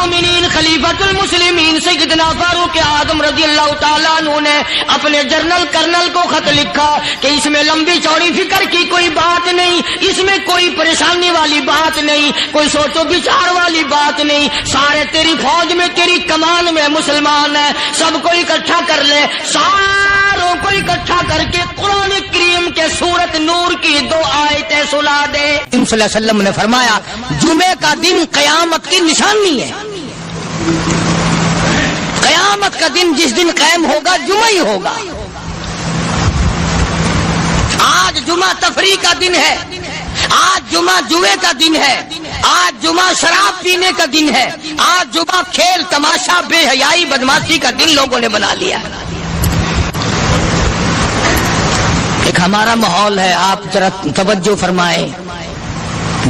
المومنین خلیفۃ المسلمین سیدنا فاروق اعظم رضی اللہ تعالیٰ عنہ نے اپنے جنرل کرنل کو خط لکھا کہ اس میں لمبی چوڑی فکر کی کوئی بات نہیں، اس میں کوئی پریشانی والی بات نہیں، کوئی سوچ و بچار والی بات نہیں، سارے تیری فوج میں تیری کمان میں مسلمان ہیں، سب کو اکٹھا کر لے، ساروں کو اکٹھا کر کے قرآن کریم کے سورت نور کی 2 آیتیں سنا دے۔ صلی اللہ علیہ وسلم نے فرمایا جمعے کا دن قیامت کی نشانی ہے، قیامت کا دن جس دن قائم ہوگا جمعہ ہی ہوگا۔ آج جمعہ تفریح کا دن ہے، آج جمعہ جوئے کا دن ہے، آج جمعہ شراب پینے کا دن ہے، آج جمعہ کھیل تماشا بے حیائی بدماشی کا دن لوگوں نے بنا لیا۔ ایک ہمارا ماحول ہے، آپ ذرا توجہ فرمائیں۔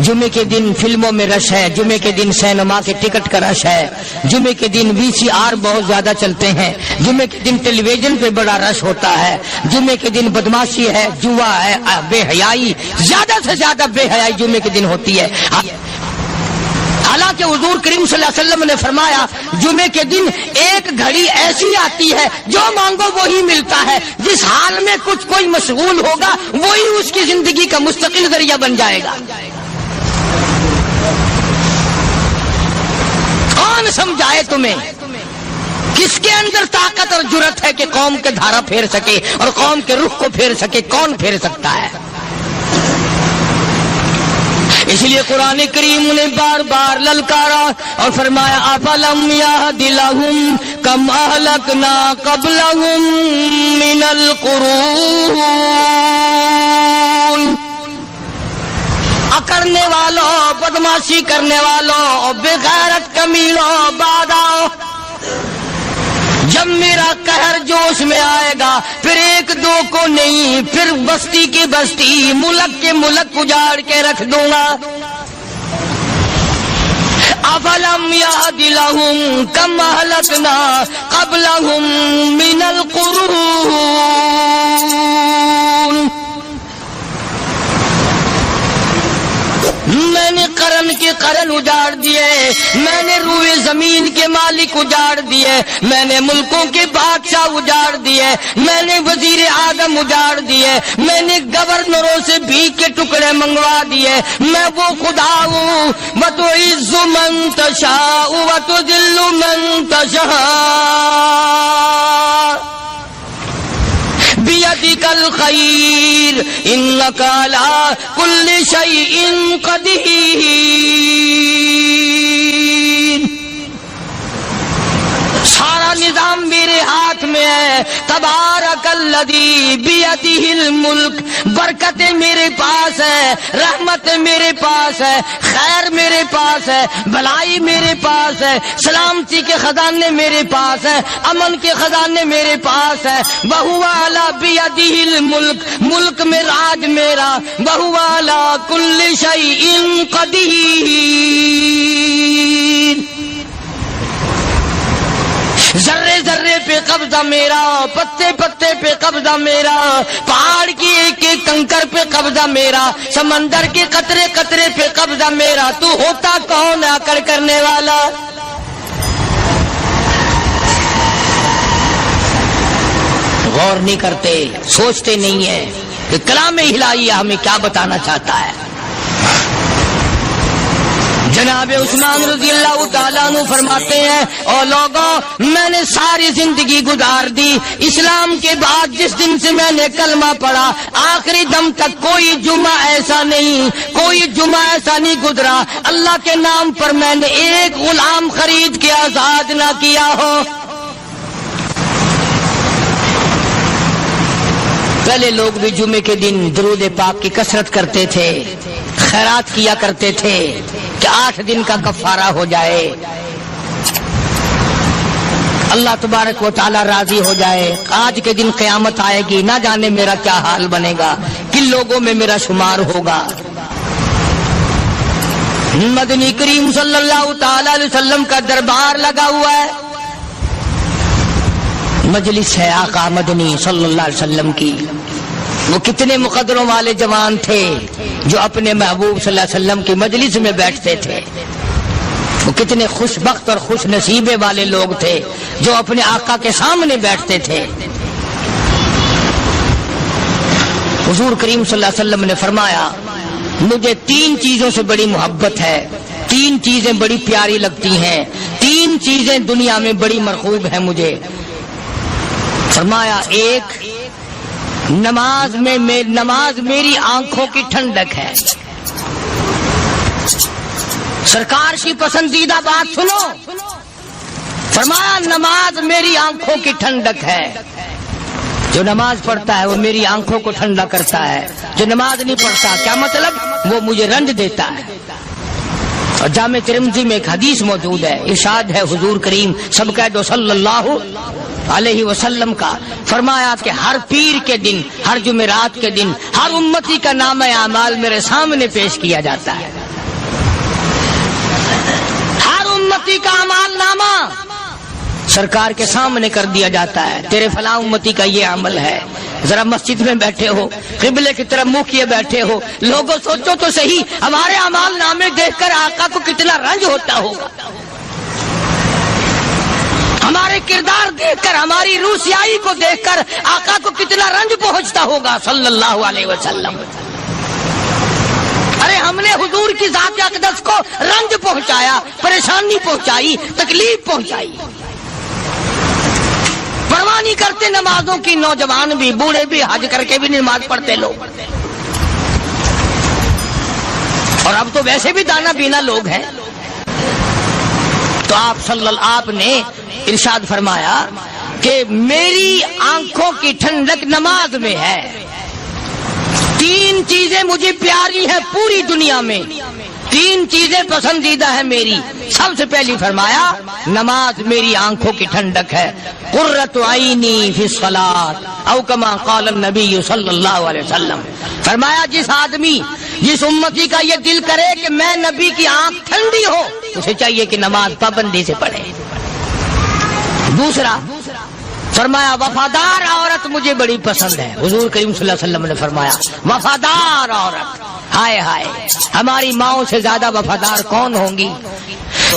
جمعے کے دن فلموں میں رش ہے، جمعے کے دن سینما کے ٹکٹ کا رش ہے، جمعے کے دن VCR بہت زیادہ چلتے ہیں، جمعے کے دن ٹیلی ویژن پہ بڑا رش ہوتا ہے، جمعے کے دن بدماشی ہے، جوا ہے، بے حیائی، زیادہ سے زیادہ بے حیائی جمعے کے دن ہوتی ہے۔ حالانکہ حضور کریم صلی اللہ علیہ وسلم نے فرمایا جمعے کے دن ایک گھڑی ایسی آتی ہے جو مانگو وہی ملتا ہے، جس حال میں کچھ کوئی مشغول ہوگا وہی اس کی زندگی کا مستقل ذریعہ بن جائے گا۔ کون سمجھائے تمہیں؟ کس کے اندر طاقت اور جرأت ہے کہ قوم کے دھارا پھیر سکے اور قوم کے رخ کو پھیر سکے؟ کون پھیر سکتا ہے؟ اس لیے قرآن کریم نے بار بار للکارا اور فرمایا افلم یہد لہم کم اہلکنا قبلہم من القرون، اکڑنے والوں، بدماشی کرنے والوں، بے غیرت کمینوں، بعد آؤ، جب میرا قہر جوش میں آئے گا پھر 1-2 کو نہیں، پھر بستی کی بستی، ملک کے ملک اجاڑ کے رکھ دوں گا۔ افلم یہد لہم کم اہلکنا قبلہم من القرون، میں نے قرن کے قرن اجاڑ دیے، میں نے روئے زمین کے مالک اجاڑ دیے، میں نے ملکوں کے بادشاہ اجاڑ دیے، میں نے وزیر اعظم اجاڑ دیے، میں نے گورنروں سے بھیک کے ٹکڑے منگوا دیے۔ میں وہ خدا ہوں وَتُعِزُّ مَن تَشَاءُ وَتُذِلُّ مَن تَشَاءُ بِيَدِكَ الْخَيْرُ إِنَّكَ عَلَى كُلِّ شَيْءٍ قَدِيرٌ۔ سارا نظام میرے ہاتھ میں ہے، تبارک الذی بیدہ الملک، برکتیں میرے پاس ہے، رحمت میرے پاس ہے، خیر میرے پاس ہے، بھلائی میرے پاس ہے، سلامتی کے خزانے میرے پاس ہے، امن کے خزانے میرے پاس ہے۔ وہو علی بیدہ الملک، ملک میں راج میرا، وہو علی کل شیء قدیر۔ ذرے ذرے پہ قبضہ میرا، پتے پتے پہ قبضہ میرا، پہاڑ کی ایک ایک کنکر پہ قبضہ میرا، سمندر کے قطرے قطرے پہ قبضہ میرا۔ تو ہوتا کون آ کر کرنے والا؟ غور نہیں کرتے، سوچتے نہیں ہیں کہ کلام الہی ہمیں کیا بتانا چاہتا ہے۔ جناب عثمان رضی اللہ تعالیٰ عنہ فرماتے ہیں اور لوگوں میں نے ساری زندگی گزار دی، اسلام کے بعد جس دن سے میں نے کلمہ پڑھا آخری دم تک کوئی جمعہ ایسا نہیں، کوئی جمعہ ایسا نہیں گزرا اللہ کے نام پر میں نے ایک غلام خرید کے آزاد نہ کیا ہو۔ پہلے لوگ بھی جمعے کے دن درود پاک کی کثرت کرتے تھے، خیرات کیا کرتے تھے کہ 8 دن کا کفارہ ہو جائے، اللہ تبارک و تعالی راضی ہو جائے۔ آج کے دن قیامت آئے گی، نہ جانے میرا کیا حال بنے گا، کن لوگوں میں میرا شمار ہوگا۔ مدنی کریم صلی اللہ تعالی علیہ وسلم کا دربار لگا ہوا ہے، مجلس ہے آقا مدنی صلی اللہ علیہ وسلم کی۔ وہ کتنے مقدروں والے جوان تھے جو اپنے محبوب صلی اللہ علیہ وسلم کی مجلس میں بیٹھتے تھے۔ وہ کتنے خوش بخت اور خوش نصیبے والے لوگ تھے جو اپنے آقا کے سامنے بیٹھتے تھے۔ حضور کریم صلی اللہ علیہ وسلم نے فرمایا مجھے 3 چیزوں سے بڑی محبت ہے، 3 چیزیں بڑی پیاری لگتی ہیں، 3 چیزیں دنیا میں بڑی مرغوب ہیں مجھے۔ فرمایا ایک نماز میری آنکھوں کی ٹھنڈک ہے۔ سرکار کی پسندیدہ بات سنو، فرمایا نماز میری آنکھوں کی ٹھنڈک ہے۔ جو نماز پڑھتا ہے وہ میری آنکھوں کو ٹھنڈا کرتا ہے، جو نماز نہیں پڑھتا کیا مطلب؟ وہ مجھے رنج دیتا ہے۔ اور جامع ترمذی میں ایک حدیث موجود ہے، ارشاد ہے حضور کریم سب کہہ دو صلی اللہ علیہ وسلم کا، فرمایا کہ ہر پیر کے دن، ہر جمعرات کے دن ہر امتی کا نامہ اعمال میرے سامنے پیش کیا جاتا ہے۔ ہر امتی کا اعمال نامہ سرکار کے سامنے کر دیا جاتا ہے، تیرے فلاں امتی کا یہ عمل ہے۔ ذرا مسجد میں بیٹھے ہو، قبلے کی طرف منہ کیے بیٹھے ہو، لوگوں سوچو تو صحیح ہمارے اعمال نامے دیکھ کر آقا کو کتنا رنج ہوتا ہوگا، ہمارے کردار دیکھ کر، ہماری روسیائی کو دیکھ کر آقا کو کتنا رنج پہنچتا ہوگا صلی اللہ علیہ وسلم۔ ارے ہم نے حضور کی ذات اقدس کو رنج پہنچایا، پریشانی پہنچائی، تکلیف پہنچائی، پرواہ نہیں کرتے نمازوں کی، نوجوان بھی بوڑھے بھی حج کر کے بھی نماز پڑھتے لوگ، اور اب تو ویسے بھی دانا پینا لوگ ہیں۔ تو آپ نے ارشاد فرمایا کہ میری آنکھوں کی ٹھنڈک نماز میں ہے، 3 چیزیں مجھے پیاری ہیں پوری دنیا میں، 3 چیزیں پسندیدہ ہیں میری۔ سب سے پہلی فرمایا نماز میری آنکھوں کی ٹھنڈک ہے، قرۃ عینی فی الصلاۃ او کما قال النبی صلی اللہ علیہ وسلم۔ فرمایا جس امتی کا یہ دل کرے کہ میں نبی کی آنکھ ٹھنڈی ہو، اسے چاہیے کہ نماز پابندی سے پڑھے۔ دوسرا فرمایا وفادار عورت مجھے بڑی پسند ہے۔ حضور کریم صلی اللہ علیہ وسلم نے فرمایا وفادار عورت، ہائے ہائے ہماری ماؤں سے زیادہ وفادار کون ہوں گی؟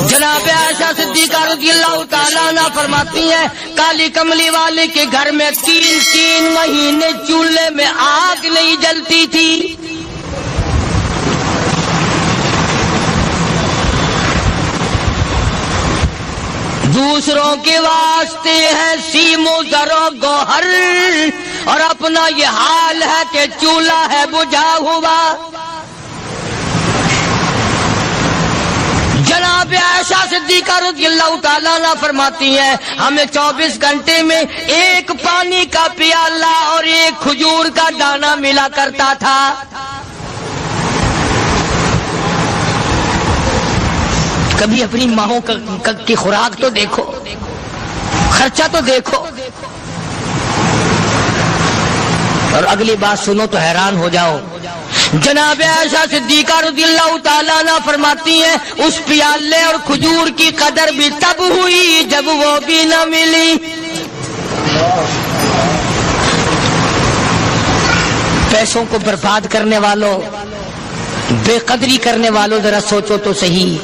جناب عائشہ صدیقہ رضی اللہ تعالیٰ عنہ فرماتی ہیں کالی کملی والے کے گھر میں 3 مہینے چولہے میں آگ نہیں جلتی تھی۔ دوسروں کے واسطے ہے سیم و زر و گوہر، اور اپنا یہ حال ہے کہ چولہا ہے بجھا ہوا۔ جناب عائشہ صدیقہ رضی اللہ تعالیٰ عنہ فرماتی ہیں ہمیں 24 گھنٹے میں 1 پانی کا پیالہ اور 1 کھجور کا دانہ ملا کرتا تھا۔ کبھی اپنی ماہوں کی خوراک تو دیکھو، خرچہ تو دیکھو، اور اگلی بات سنو تو حیران ہو جاؤ۔ جناب عائشہ صدیقہ رضی اللہ تعالیٰ عنہ فرماتی ہیں اس پیالے اور کھجور کی قدر بھی تب ہوئی جب وہ بھی نہ ملی۔ پیسوں کو برباد کرنے والوں، بے قدری کرنے والوں، ذرا سوچو تو صحیح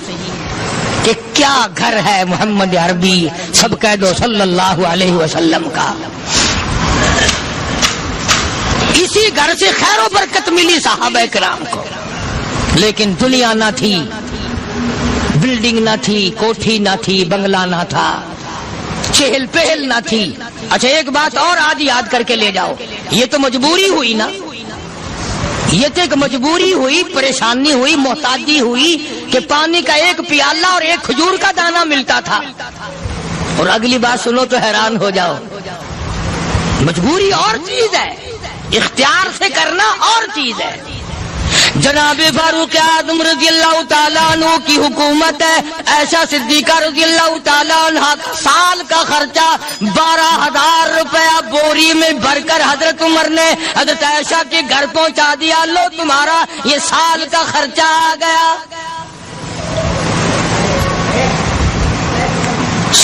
کہ کیا گھر ہے محمد عربی سب کہہ دو صلی اللہ علیہ وسلم کا۔ اسی گھر سے خیر و برکت ملی صحابہ کرام کو، لیکن دنیا نہ تھی، بلڈنگ نہ تھی، کوٹھی نہ تھی، بنگلہ نہ تھا، چہل پہل نہ تھی۔ اچھا ایک بات اور آج یاد کر کے لے جاؤ، یہ تو مجبوری ہوئی نا، یہ تو ایک مجبوری ہوئی، پریشانی ہوئی، محتاجی ہوئی کہ پانی کا 1 پیالہ اور 1 کھجور کا دانہ ملتا تھا۔ اور اگلی بات سنو تو حیران ہو جاؤ، مجبوری اور چیز ہے، اختیار سے کرنا اور چیز ہے۔ جناب فاروق اعظم رضی اللہ تعالیٰ عنہ کی حکومت ہے، عائشہ صدیقہ رضی اللہ تعالیٰ عنہ سال کا خرچہ 12,000 روپیہ بوری میں بھر کر حضرت عمر نے حضرت عائشہ کے گھر پہنچا دیا، لو تمہارا یہ سال کا خرچہ آ گیا۔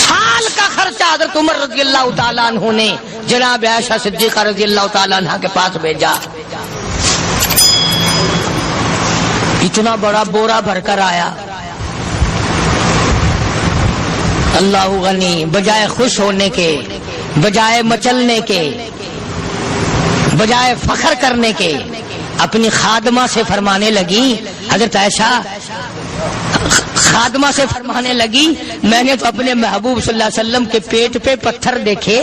سال کا خرچہ حضرت عمر رضی اللہ تعالیٰ عنہ نے جناب عائشہ صدیقہ رضی اللہ تعالیٰ عنہ کے پاس بھیجا۔ اتنا بڑا بورا بھر کر آیا، اللہ غنی بجائے خوش ہونے کے، بجائے مچلنے کے، بجائے فخر کرنے کے اپنی خادمہ سے فرمانے لگی، حضرت عائشہ خادمہ سے فرمانے لگی، میں نے تو اپنے محبوب صلی اللہ علیہ وسلم کے پیٹ پہ پتھر دیکھے،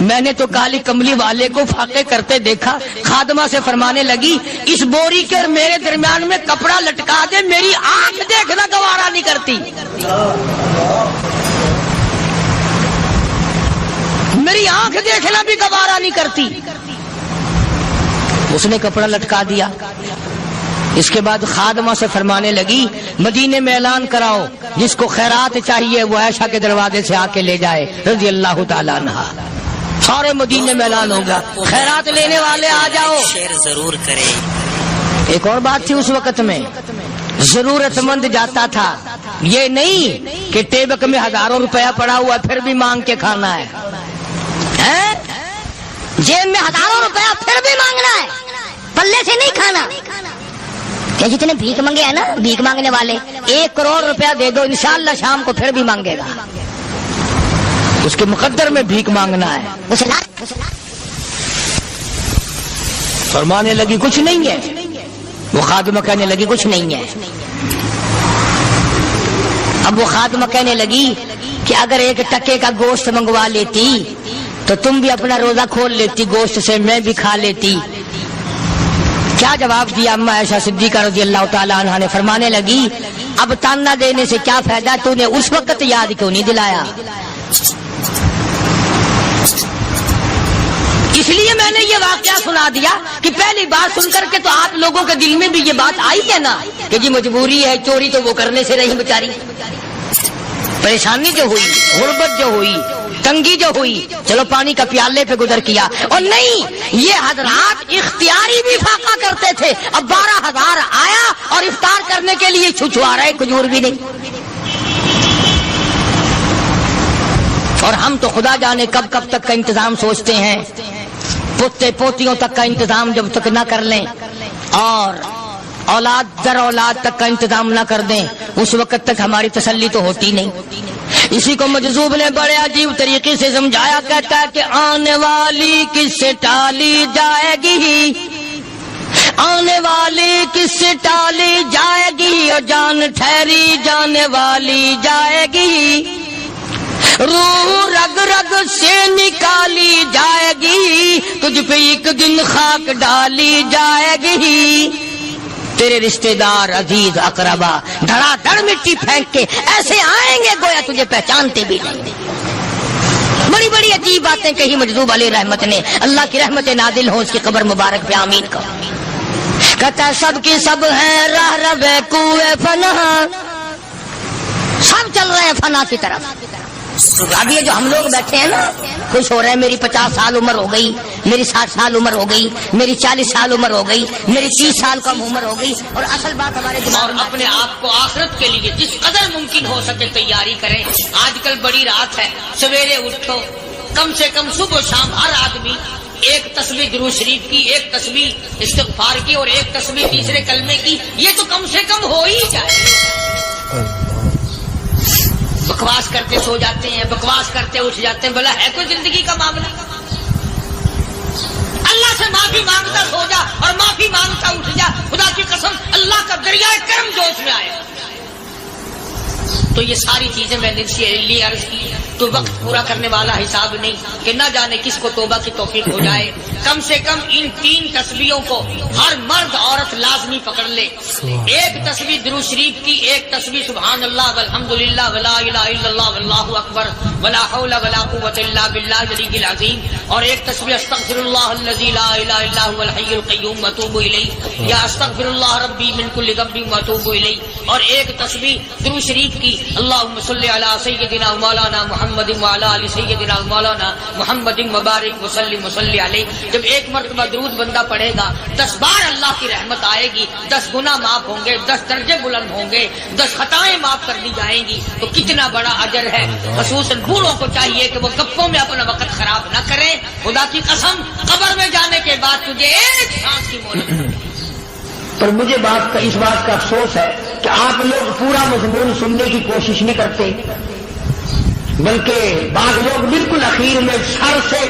میں نے تو کالی کملی والے کو فاقے کرتے دیکھا۔ خادمہ سے فرمانے لگی، اس بوری کے اور میرے درمیان میں کپڑا لٹکا دے، میری آنکھ دیکھنا گوارا نہیں کرتی، میری آنکھ دیکھنا بھی گوارا نہیں کرتی۔ اس نے کپڑا لٹکا دیا۔ اس کے بعد خادمہ سے فرمانے لگی، مدینے میں اعلان کراؤ، جس کو خیرات چاہیے وہ عائشہ کے دروازے سے آ کے لے جائے رضی اللہ تعالیٰ عنہا۔ سارے مدینے میں اعلان ہوگا، خیرات لینے والے آ جاؤ۔ شیئر ضرور کریں۔ ایک اور بات تھی اس وقت میں، ضرورت مند جاتا تھا، یہ نہیں کہ ٹیبک میں ہزاروں روپیہ پڑا ہوا پھر بھی مانگ کے کھانا ہے، جیب میں ہزاروں روپیہ پھر بھی مانگنا ہے، پلے سے نہیں کھانا۔ کہ جتنے بھیک مانگے ہیں نا، بھیک مانگنے والے، 1 کروڑ روپیہ دے دو انشاءاللہ شام کو پھر بھی مانگے گا، اس کے مقدر میں بھیک مانگنا ہے۔ فرمانے لگی کچھ نہیں ہے، وہ خادمہ کہنے لگی کچھ نہیں ہے۔ اب وہ خادمہ کہنے لگی کہ اگر 1 ٹکے کا گوشت منگوا لیتی تو تم بھی اپنا روزہ کھول لیتی، گوشت سے میں بھی کھا لیتی۔ کیا جواب دیا اما عائشہ صدیقہ رضی اللہ تعالیٰ عنہ نے؟ فرمانے لگی، اب تانا دینے سے کیا فائدہ، تو نے اس وقت یاد کیوں نہیں دلایا؟ اس لیے میں نے یہ واقعہ سنا دیا کہ پہلی بات سن کر کے تو آپ لوگوں کے دل میں بھی یہ بات آئی ہے نا کہ جی مجبوری ہے، چوری تو وہ کرنے سے رہی بیچاری، پریشانی جو ہوئی، غربت جو ہوئی، تنگی جو ہوئی، چلو پانی کا پیالے پہ گزر کیا۔ اور نہیں، یہ حضرات اختیاری بھی فاقہ کرتے تھے۔ اب 12,000 آیا اور افطار کرنے کے لیے چھچوا رہے، کھجور بھی نہیں۔ اور ہم تو خدا جانے کب کب تک کا انتظام سوچتے ہیں، پوتے پوتیوں تک کا انتظام جب تک نہ کر لیں اور اولاد در اولاد تک کا انتظام نہ کر دیں، اس وقت تک ہماری تسلی تو ہوتی نہیں۔ اسی کو مجذوب نے بڑے عجیب طریقے سے سمجھایا، کہتا ہے کہ آنے والی کس سے ٹالی جائے گی، آنے والی کس سے ٹالی جائے گی، اور جان ٹھہری جانے والی جائے گی، روح رگ رگ سے نکالی جائے گی، تجھ پہ ایک دن خاک ڈالی جائے گی، تیرے رشتہ دار عزیز اقربا دھڑا دھڑ مٹی پھینک کے ایسے آئیں گے گویا تجھے پہچانتے بھی نہیں۔ بڑی بڑی عجیب باتیں کہی مجذوب علیہ رحمت نے، اللہ کی رحمت نازل ہو اس کی قبر مبارک پہ آمین کہو۔ کہتا سب کی سب ہیں راہ رب کوئے فنا، سب چل رہے ہیں فنا کی طرف۔ اب یہ جو ہم لوگ بیٹھے ہیں نا، خوش ہو رہے ہیں، میری 50 سال عمر ہو گئی، میری 60 سال عمر ہو گئی، میری 40 سال عمر ہو گئی، میری 30 سال کم عمر ہو گئی، اور اصل بات ہمارے دماغ میں اپنے آپ کو آخرت کے لیے جس قدر ممکن ہو سکے تیاری کریں۔ آج کل بڑی رات ہے، سویرے اٹھو، کم سے کم صبح و شام ہر آدمی 1 تسبیح درود شریف کی، 1 تسبیح استغفار کی، اور 1 تسبیح تیسرے کلمے کی، یہ تو کم سے کم ہو ہی جائے۔ بکواس کرتے سو جاتے ہیں، بکواس کرتے اٹھ جاتے ہیں، بلا ہے کوئی زندگی کا معاملہ؟ اللہ سے معافی مانگتا سو جا اور معافی مانگتا اٹھ جا، خدا کی قسم اللہ کا دریائے کرم جوش میں آئے۔ تو یہ ساری چیزیں میں نے لیے عرض کی، تو وقت پورا کرنے والا حساب نہیں کہ نہ جانے کس کو توبہ کی توفیق ہو جائے۔ کم سے کم ان 3 تسبیحوں کو ہر مرد عورت لازمی پکڑ لے۔ 1 تسبیح درود شریف کی، 1 تسبیح سبحان اللہ والحمدللہ ولا الہ الا اللہ واللہ اکبر ولا حول ولا قوۃ الا باللہ العلی العظیم، اور 1 تسبیح استغفر اللہ الذی لا الہ الا هو الحی القیوم واتوب الیہ، یا استغفر اللہ ربی من کل ذنب واتوب الیہ، اور 1 تسبیح درود شریف کی اللہم صلی علی سیدنا مولانا محمد وعلی آل سیدنا مولانا محمد مبارک وسلم وصلی علیہ۔ جب 1 مرتبہ درود بندہ پڑھے گا 10 بار اللہ کی رحمت آئے گی، 10 گناہ معاف ہوں گے، 10 درجے بلند ہوں گے، 10 خطائیں معاف کر دی جائیں گی، تو کتنا بڑا اجر ہے۔ خصوصاً بوڑھوں کو چاہیے کہ وہ گپوں میں اپنا وقت خراب نہ کریں۔ خدا کی قسم قبر میں جانے کے بعد تجھے 1 سانس کی مہلت۔ پر مجھے اس بات کا افسوس ہے کہ آپ لوگ پورا مضمون سننے کی کوشش نہیں کرتے، بلکہ بعض لوگ بالکل اخیر میں سر سے،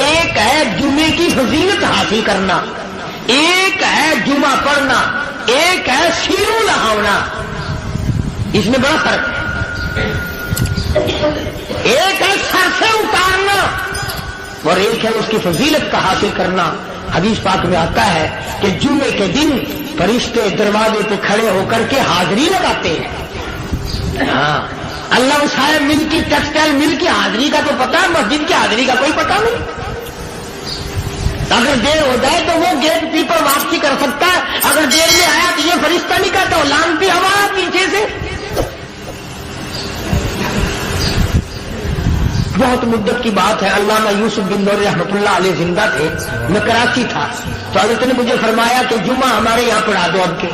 ایک ہے جمعے کی فضیلت حاصل کرنا، ایک ہے جمعہ پڑھنا، ایک ہے سیروں لہاونا، اس میں بڑا فرق ہے۔ ایک ہے سر سے اتارنا اور ایک ہے اس کی فضیلت کا حاصل کرنا۔ حدیث پاک میں آتا ہے کہ جمعے کے دن فرشتے دروازے پہ کھڑے ہو کر کے حاضری لگاتے ہیں۔ ہاں، اللہ صاحب مل کی ٹیکسٹائل مل کی حاضری کا تو پتا ہے، مسجد کی حاضری کا کوئی پتا نہیں۔ اگر دیر ہو جائے تو وہ گیٹ کیپر واپسی کر سکتا ہے، اگر دیر میں آیا تو یہ فرشتہ نہیں کہتا، لانتی ہوا پیچھے سے۔ بہت مدت کی بات ہے، علامہ یوسف بن نور رحمۃ اللہ علیہ زندہ تھے، میں کراچی تھا تو حضرت نے مجھے فرمایا کہ جمعہ ہمارے یہاں پڑھا دو اب کے۔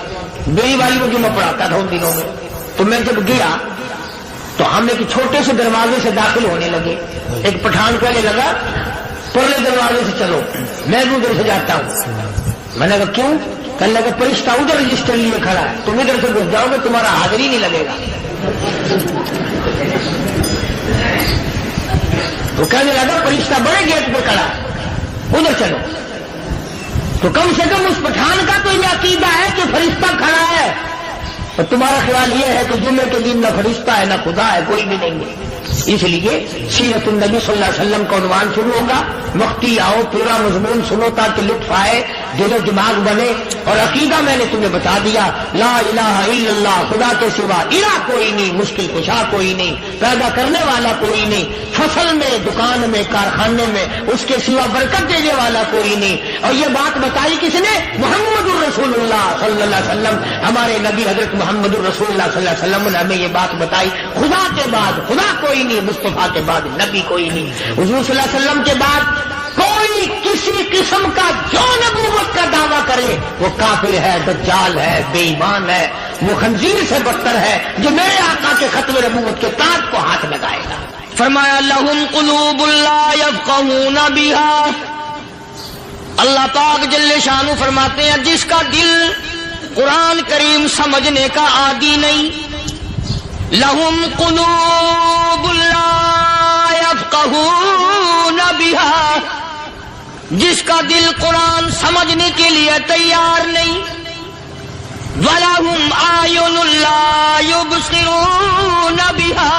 میری والی وہ جمعہ پڑھاتا تھا ان دنوں میں، تو میں جب گیا تو ہم ایک چھوٹے سے دروازے سے داخل ہونے لگے۔ ایک پٹھان کہنے لگا پرلے دروازے سے چلو، میں بھی ادھر سے جاتا ہوں۔ میں نے کہا کیوں؟ کہنے لگا فرشتہ ادھر رجسٹر لیے کھڑا ہے، تم ادھر سے گھس جاؤ گے تمہارا حاضری نہیں لگے گا۔ تو کہنے لگا فرشتہ بڑے گیٹ پہ کھڑا ہے، ادھر چلو۔ تو کم سے کم اس پٹھان کا تو یہ عقیدہ ہے کہ فرشتہ کھڑا ہے، اور تمہارا خیال یہ ہے کہ جمعے کے دن نہ فرشتہ ہے نہ خدا ہے، کوئی بھی نہیں ہے۔ اس لیے سیرت النبی صلی اللہ علیہ وسلم کا عنوان شروع ہوگا، وقتی آؤ پورا مضمون سنو تاکہ لطف آئے، دل و دماغ بنے۔ اور عقیدہ میں نے تمہیں بتا دیا، لا الہ الا اللہ، خدا کے سوا الہ کوئی نہیں، مشکل کشا کوئی نہیں، پیدا کرنے والا کوئی نہیں، فصل میں، دکان میں، کارخانے میں اس کے سوا برکت دینے والا کوئی نہیں۔ اور یہ بات بتائی کس نے؟ محمد الرسول اللہ صلی اللہ علیہ وسلم، ہمارے نبی حضرت محمد الرسول اللہ صلی اللہ علیہ وسلم نے ہمیں یہ بات بتائی، خدا کے بعد خدا کوئی نہیں، مصطفیٰ کے بعد نبی کوئی نہیں، حضور صلی اللہ علیہ وسلم کے بعد کوئی کسی قسم کا جو نبوت کا دعویٰ کرے وہ کافر ہے، دجال ہے، بے ایمان ہے، وہ خنزیر سے بدتر ہے جو میرے آقا کے ختم نبوت کے تاج کو ہاتھ لگائے گا۔ فرمایا لہم قلوب لا یفقہون بہا، اللہ پاک جل شانہ فرماتے ہیں جس کا دل قرآن کریم سمجھنے کا عادی نہیں، لہم قلوب لا یفقہون بہا، جس کا دل قرآن سمجھنے کے لیے تیار نہیں، وَلَهُمْ أَعْيُنٌ لَا يُبْصِرُونَ بِهَا،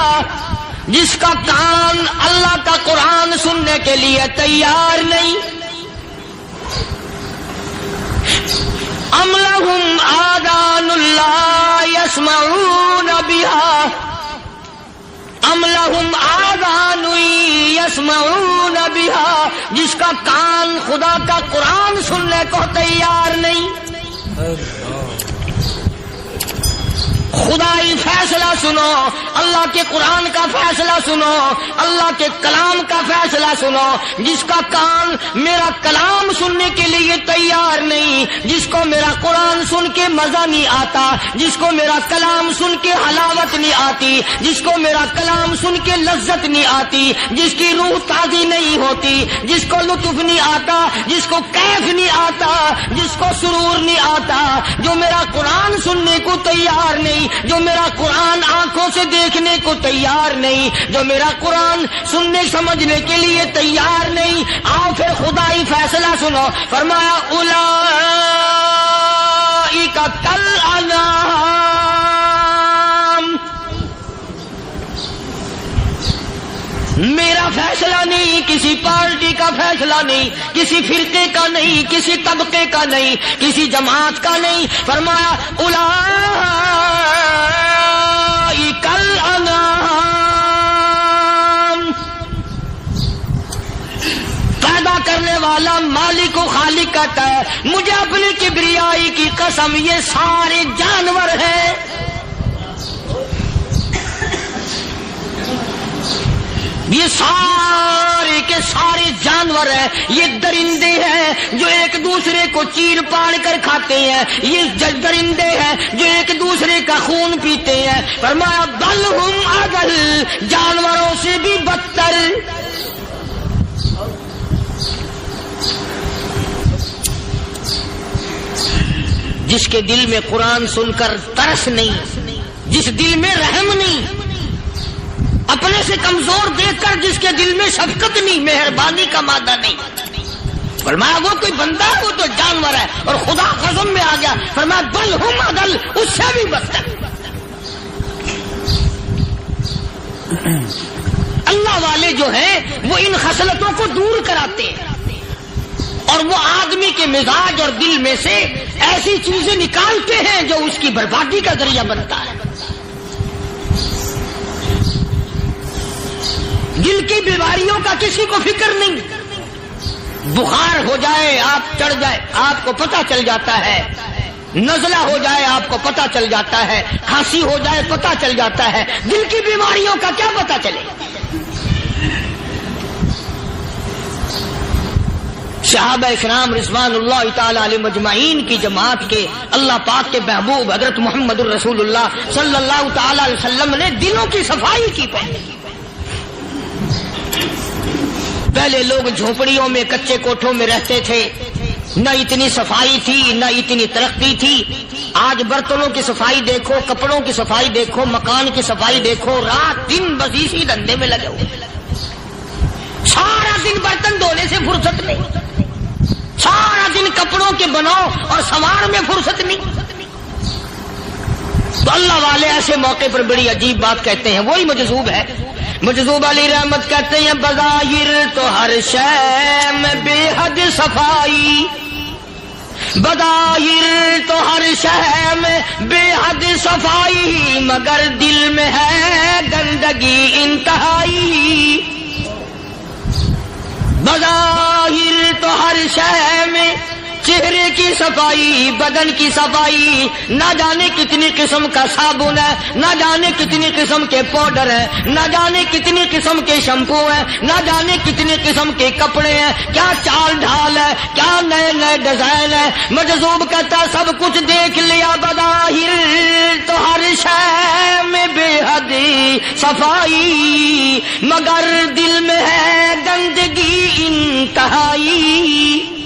جس کا کان اللہ کا قرآن سننے کے لیے تیار نہیں، أَمْ لَهُمْ آذَانٌ لَا يَسْمَعُونَ بِهَا، أَمْ لَهُمْ آذَانٌ يَسْمَعُونَ بِهَا، جس کا کان خدا کا قرآن سننے کو تیار نہیں۔ خدائی فیصلہ سنو، اللہ کے قرآن کا فیصلہ سنو، اللہ کے کلام کا فیصلہ سنو۔ جس کا کان میرا کلام سننے کے لیے تیار نہیں، جس کو میرا قرآن سن کے مزہ نہیں آتا، جس کو میرا کلام سن کے حلاوت نہیں آتی، جس کو میرا کلام سن کے لذت نہیں آتی، جس کی روح تازی نہیں ہوتی، جس کو لطف نہیں آتا، جس کو کیف نہیں آتا، جس کو سرور نہیں آتا، جو میرا قرآن سننے کو تیار نہیں، جو میرا قرآن آنکھوں سے دیکھنے کو تیار نہیں، جو میرا قرآن سننے سمجھنے کے لیے تیار نہیں، آؤ پھر خدائی فیصلہ سنو۔ فرمایا اولئک کالانعام، میرا فیصلہ نہیں، کسی پارٹی کا فیصلہ نہیں، کسی فرقے کا نہیں، کسی طبقے کا نہیں، کسی جماعت کا نہیں۔ فرمایا اولئک الانعام، پیدا کرنے والا مالک و خالق کہتا ہے مجھے اپنی کبریائی کی قسم یہ سارے جانور ہیں، یہ سارے کے سارے جانور ہیں، یہ درندے ہیں جو ایک دوسرے کو چیر پاڑ کر کھاتے ہیں، یہ درندے ہیں جو ایک دوسرے کا خون پیتے ہیں۔ فرمایا بل ہم اضل، جانوروں سے بھی بدتر۔ جس کے دل میں قرآن سن کر ترس نہیں، جس دل میں رحم نہیں، اپنے سے کمزور دیکھ کر جس کے دل میں شفقت نہیں، مہربانی کا مادہ نہیں، فرمایا وہ کوئی بندہ ہے، وہ تو جانور ہے. اور خدا قسم میں آ گیا، فرمایا بل ہم اضل، اس سے بھی بدتر. اللہ والے جو ہیں وہ ان خصلتوں کو دور کراتے ہیں، اور وہ آدمی کے مزاج اور دل میں سے ایسی چیزیں نکالتے ہیں جو اس کی بربادی کا ذریعہ بنتا ہے. دل کی بیماریوں کا کسی کو فکر نہیں. بخار ہو جائے، آپ چڑھ جائے، آپ کو پتہ چل جاتا ہے. نزلہ ہو جائے، آپ کو پتہ چل جاتا ہے. کھانسی ہو جائے، پتہ چل جاتا ہے. دل کی بیماریوں کا کیا پتہ چلے؟ صحابہ کرام رضوان اللہ تعالی علیہم اجمعین کی جماعت کے اللہ پاک کے محبوب حضرت محمد الرسول اللہ صلی اللہ تعالی علیہ وسلم نے دلوں کی صفائی کی. پہلے لوگ جھونپڑیوں میں کچے کوٹھوں میں رہتے تھے، نہ اتنی صفائی تھی نہ اتنی ترقی تھی. آج برتنوں کی صفائی دیکھو، کپڑوں کی صفائی دیکھو، مکان کی صفائی دیکھو، رات دن بس اسی دھندے میں لگے ہوئے. سارا دن برتن دھونے سے فرصت نہیں، سارا دن کپڑوں کے بناؤ اور سنوار میں فرصت نہیں. تو اللہ والے ایسے موقع پر بڑی عجیب بات کہتے ہیں. وہی مجذوب ہے، مجذوب علی رحمت کہتے ہیں بظاہر تو ہر شے میں بے حد صفائی، بظاہر تو ہر شے میں بے حد صفائی، مگر دل میں ہے گندگی انتہائی. بظاہر تو ہر شے میں چہرے کی صفائی، بدن کی صفائی، نہ جانے کتنی قسم کا صابن ہے، نہ جانے کتنی قسم کے پاؤڈر ہیں، نہ جانے کتنی قسم کے شیمپو ہیں، نہ جانے کتنی قسم کے کپڑے ہیں، کیا چال ڈھال ہے، کیا نئے نئے ڈیزائن ہے. مجذوب کہتا سب کچھ دیکھ لیا، بظاہر تو ہر شے میں بے حد صفائی، مگر دل میں ہے گندگی انتہائی.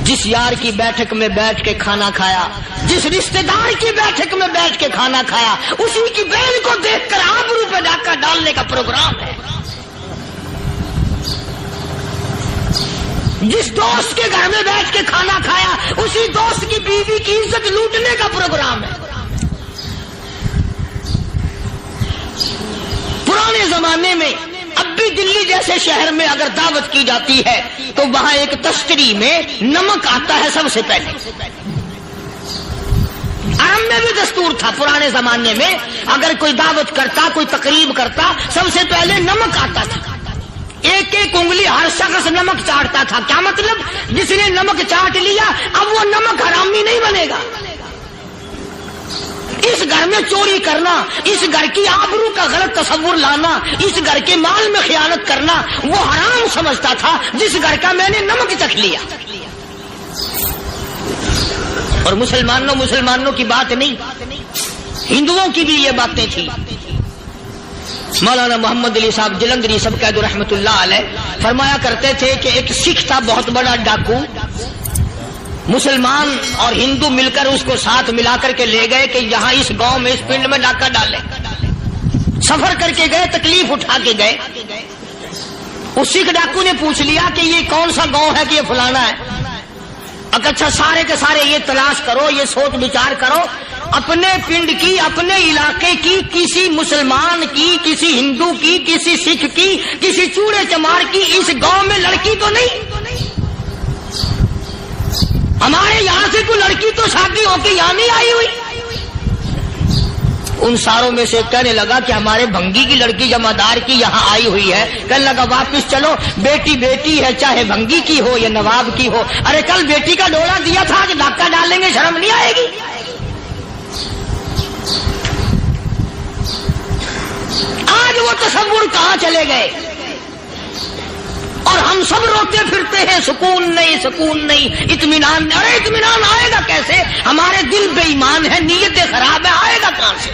جس یار کی بیٹھک میں بیٹھ کے کھانا کھایا، جس رشتہ دار کی بیٹھک میں بیٹھ کے کھانا کھایا، اسی کی بہن کو دیکھ کر آبرو پہ ڈاکہ ڈالنے کا پروگرام ہے. جس دوست کے گھر میں بیٹھ کے کھانا کھایا، اسی دوست کی بیوی کی عزت لوٹنے کا پروگرام ہے. پرانے زمانے میں اب بھی دلی جیسے شہر میں اگر دعوت کی جاتی ہے تو وہاں ایک تشتری میں نمک آتا ہے سب سے پہلے. عرب میں بھی دستور تھا پرانے زمانے میں، اگر کوئی دعوت کرتا، کوئی تقریب کرتا، سب سے پہلے نمک آتا تھا. ایک ایک انگلی ہر شخص نمک چاٹتا تھا. کیا مطلب؟ جس نے نمک چاٹ لیا اب وہ نمک حرامی نہیں بنے گا. اس گھر میں چوری کرنا، اس گھر کی آبرو کا غلط تصور لانا، اس گھر کے مال میں خیانت کرنا وہ حرام سمجھتا تھا جس گھر کا میں نے نمک چکھ لیا. اور مسلمانوں کی بات نہیں، ہندوؤں کی بھی یہ باتیں تھی. مولانا محمد علی صاحب جلندری سب قید رحمت اللہ علیہ فرمایا کرتے تھے کہ ایک سکھ تھا بہت بڑا ڈاکو، مسلمان اور ہندو مل کر اس کو ساتھ ملا کر کے لے گئے کہ یہاں اس گاؤں میں اس پنڈ میں ڈاکہ ڈالے. سفر کر کے گئے، تکلیف اٹھا کے گئے. اس سکھ ڈاکو نے پوچھ لیا کہ یہ کون سا گاؤں ہے کہ یہ فلانا ہے. اچھا سارے کے سارے یہ تلاش کرو، یہ سوچ بچار کرو، اپنے پنڈ کی، اپنے علاقے کی، کسی مسلمان کی، کسی ہندو کی، کسی سکھ کی، کسی چوڑے چمار کی اس گاؤں میں لڑکی تو نہیں. ہمارے یہاں سے کوئی لڑکی تو شادی ہو کے یہاں نہیں آئی ہوئی. ان ساروں میں سے کہنے لگا کہ ہمارے بھنگی کی لڑکی جمعدار کی یہاں آئی ہوئی ہے. کہنے لگا واپس چلو، بیٹی بیٹی ہے چاہے بھنگی کی ہو یا نواب کی ہو. ارے کل بیٹی کا ڈولا دیا تھا، آج ڈاکہ ڈالیں گے، شرم نہیں آئے گی؟ آج وہ تصور کہاں چلے گئے؟ اور ہم سب روتے پھرتے ہیں، سکون نہیں، سکون نہیں، اطمینان نہیں. ارے اطمینان آئے گا کیسے؟ ہمارے دل بے ایمان ہے، نیتیں خراب ہے، آئے گا کہاں سے؟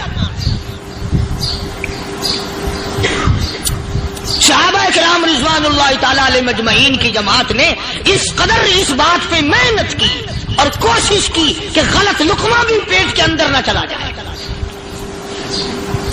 صحابہ کرام رضوان اللہ تعالی علیہ مجمعین کی جماعت نے اس قدر اس بات پہ محنت کی اور کوشش کی کہ غلط لقمہ بھی پیٹ کے اندر نہ چلا جائے.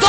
2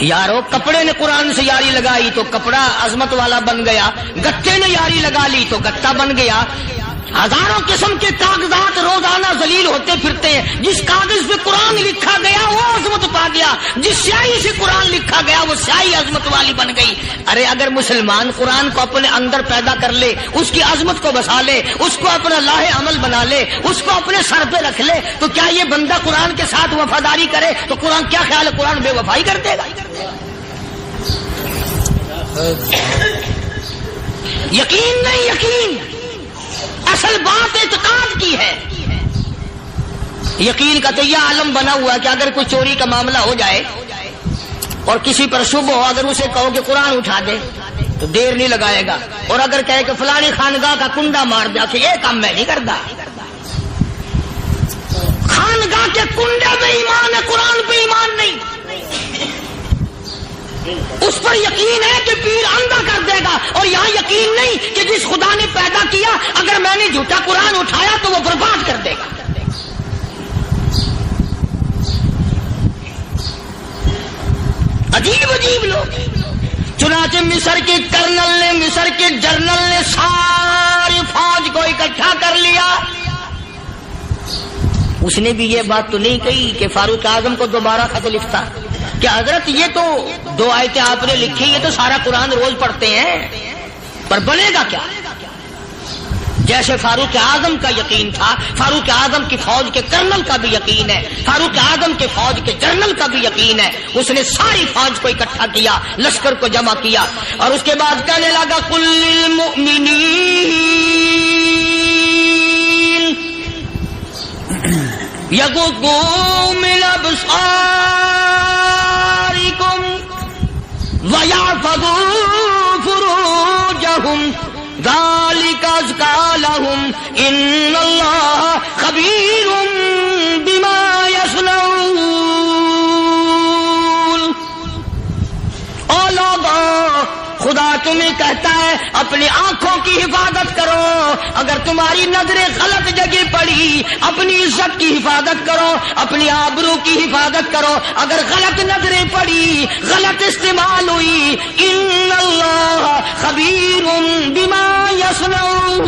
یارو کپڑے نے قرآن سے یاری لگائی تو کپڑا عظمت والا بن گیا، گتے نے یاری لگا لی تو گتا بن گیا۔ ہزاروں قسم کے کاغذات روزانہ ذلیل ہوتے پھرتے ہیں، جس کاغذ پہ قرآن لکھا گیا وہ عظمت پا گیا، جس سیاہی سے قرآن لکھا گیا وہ سیاہی عظمت والی بن گئی۔ ارے اگر مسلمان قرآن کو اپنے اندر پیدا کر لے، اس کی عظمت کو بسا لے، اس کو اپنا لاہ عمل بنا لے، اس کو اپنے سر پہ رکھ لے، تو کیا یہ بندہ قرآن کے ساتھ وفاداری کرے تو قرآن کیا خیال ہے قرآن بے وفائی کر دے گا؟ یقین نہیں، یقین اصل بات اعتقاد کی ہے۔ یقین کا تو یہ عالم بنا ہوا کہ اگر کوئی چوری کا معاملہ ہو جائے اور کسی پر شبہ ہو، اگر اسے کہو کہ قرآن اٹھا دے تو دیر نہیں لگائے گا، اور اگر کہے کہ فلانی خانگاہ کا کنڈا مار دیا کہ یہ کام میں نہیں کرتا۔ خانگاہ کے کنڈے پہ ایمان ہے، قرآن پہ ایمان نہیں۔ اس پر یقین ہے کہ پیر اندھا کر دے گا، اور یہاں یقین نہیں کہ جس خدا نے پیدا کیا اگر میں نے جھوٹا قرآن اٹھایا تو وہ برباد کر دے گا۔ عجیب عجیب لوگ۔ چنانچہ مصر کے کرنل نے، مصر کے جنرل نے ساری فوج کو اکٹھا کر لیا۔ اس نے بھی یہ بات تو نہیں کہی کہ فاروق اعظم کو دوبارہ خط لکھتا کہ حضرت یہ تو 2 آیتیں آپ نے لکھی، یہ تو سارا قرآن روز پڑھتے ہیں، پر بنے گا کیا؟ جیسے فاروق اعظم کا یقین تھا، فاروق اعظم کی فوج کے کرنل کا بھی یقین ہے، فاروق اعظم کے فوج کے جنرل کا بھی یقین ہے۔ اس نے ساری فوج کو اکٹھا کیا، لشکر کو جمع کیا، اور اس کے بعد کہنے لگا قل للمؤمنین یغضوا من ابصارکم وَيَحْفَظُوا فُرُوجَهُمْ ذَلِكَ أَزْكَىٰ لَهُمْ إِنَّ اللَّهَ خَبِيرٌ بِمَا يَصْنَعُونَ۔ او لوگو، خدا تمہیں کہتا ہے اپنی آنکھوں کی حفاظت کرو، اگر تمہاری نظریں غلط جگہ پڑی اپنی عزت کی حفاظت کرو، اپنی آبرو کی حفاظت کرو، اگر غلط نظریں پڑی، غلط استعمال ہوئی، ان اللہ خبیر بما یصنعون۔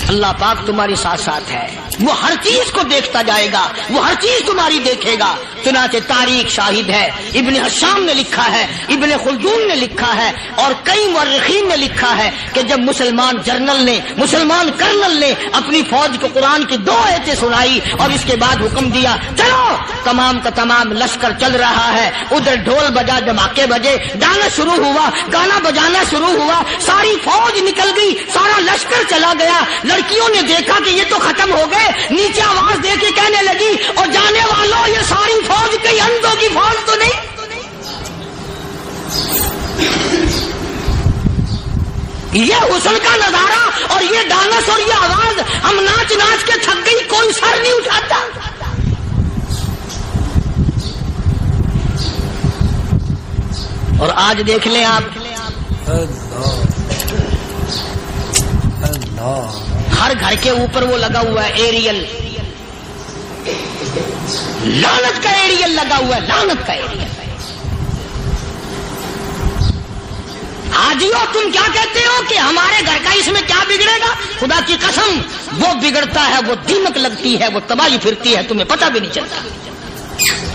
اللہ پاک تمہاری ساتھ ساتھ ہے، وہ ہر چیز کو دیکھتا جائے گا، وہ ہر چیز تمہاری دیکھے گا۔ چنانچہ تاریخ شاہد ہے، ابن حشام نے لکھا ہے، ابن خلدون نے لکھا ہے، اور کئی مورخین نے لکھا ہے کہ جب مسلمان جنرل نے، مسلمان کرنل نے اپنی فوج کو قرآن کی 2 آیتیں سنائی اور اس کے بعد حکم دیا چلو، تمام کا تمام لشکر چل رہا ہے، ادھر ڈھول بجا، دھماکے بجے، گانا شروع ہوا، گانا بجانا شروع ہوا، ساری فوج نکل گئی، سارا لشکر چلا گیا۔ لڑکیوں نے دیکھا کہ یہ تو ختم ہو گئے، نیچے آواز دے کے کہنے لگی اور جانے والوں یہ ساری فوج کئی اندھوں کی فوج تو نہیں؟ یہ حسن کا نظارہ اور یہ ڈانس اور یہ آواز، ہم ناچ ناچ کے تھک گئی، کوئی سر نہیں اٹھاتا۔ اور آج دیکھ لیں آپ، ہر گھر کے اوپر وہ لگا ہوا ہے ایریل، لعنت کا ایریل لگا ہوا ہے، لعنت کا ایریل۔ حاجیو تم کیا کہتے ہو کہ ہمارے گھر کا اس میں کیا بگڑے گا؟ خدا کی قسم وہ بگڑتا ہے، وہ دیمک لگتی ہے، وہ تباہی پھرتی ہے، تمہیں پتہ بھی نہیں چلتا۔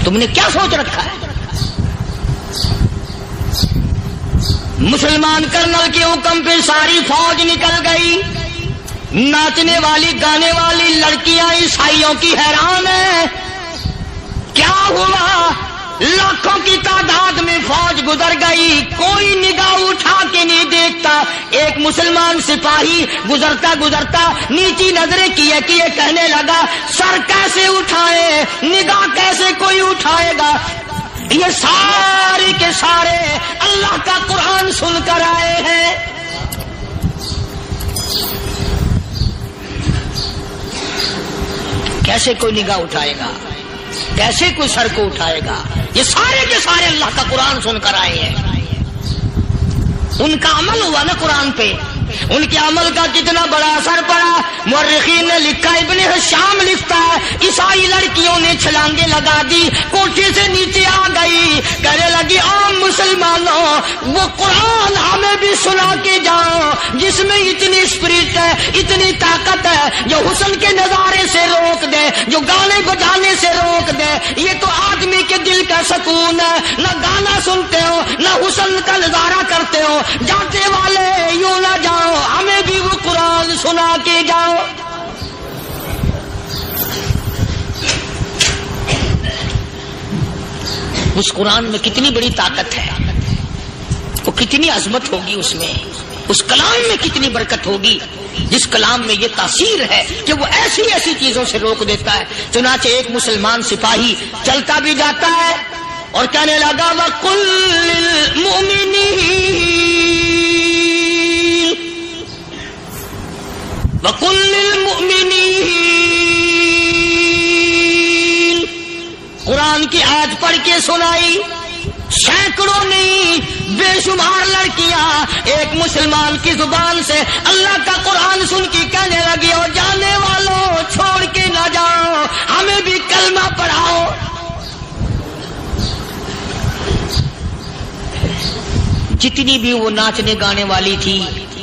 تم نے کیا سوچ رکھا ہے؟ مسلمان کرنل کے حکم پہ ساری فوج نکل گئی، ناچنے والی گانے والی لڑکیاں عیسائیوں کی حیران ہیں، کیا ہوا؟ لاکھوں کی تعداد میں فوج گزر گئی، کوئی نگاہ اٹھا کے نہیں دیکھتا۔ ایک مسلمان سپاہی گزرتا گزرتا نیچی نظریں کیے کہنے لگا سر کیسے اٹھائے، نگاہ کیسے کوئی اٹھائے گا؟ یہ سارے کے سارے اللہ کا قرآن سن کر آئے ہیں۔ کیسے کوئی نگاہ اٹھائے گا؟ کیسے کوئی سر کو اٹھائے گا؟ یہ سارے کے سارے اللہ کا قرآن سن کر آئے ہیں، ان کا عمل ہوا نا قرآن پہ، ان کے عمل کا کتنا بڑا اثر پڑا۔ مورخین نے لکھا، ابن حشام لکھتا ہے عیسائی لڑکیوں نے چھلانگے لگا دی، کوٹھی سے نیچے آ گئی، کہنے لگی عام مسلمانوں وہ قرآن ہمیں بھی سنا کے جاؤ جس میں اتنی اسپرٹ ہے، اتنی طاقت ہے، جو حسن کے نظارے سے روک دے، جو گانے بجانے سے روک دے۔ یہ تو آدمی کے دل کا سکون ہے، نہ گانا سنتے ہو نہ حسن کا نظارہ کرتے ہو، جاتے والے یوں نہ جاؤ، ہمیں بھی وہ قرآن سنا کے جاؤ۔ اس قرآن میں کتنی بڑی طاقت ہے، وہ کتنی عظمت ہوگی، اس میں اس کلام میں کتنی برکت ہوگی، جس کلام میں یہ تاثیر ہے کہ وہ ایسی ایسی چیزوں سے روک دیتا ہے۔ چنانچہ ایک مسلمان سپاہی چلتا بھی جاتا ہے اور کہنے لگا وَقُلْ لِلْمُؤْمِنِينَ وَقُلْ لِلْمُؤْمِنِينَ، قرآن کی آیت پڑھ کے سنائی، سینکڑوں نہیں بے شمار لڑکیاں ایک مسلمان کی زبان سے اللہ کا قرآن سن کے کہنے لگی، اور جانے والوں چھوڑ کے نہ جاؤ، ہمیں بھی کلمہ پڑھاؤ۔ جتنی بھی وہ ناچنے گانے والی تھی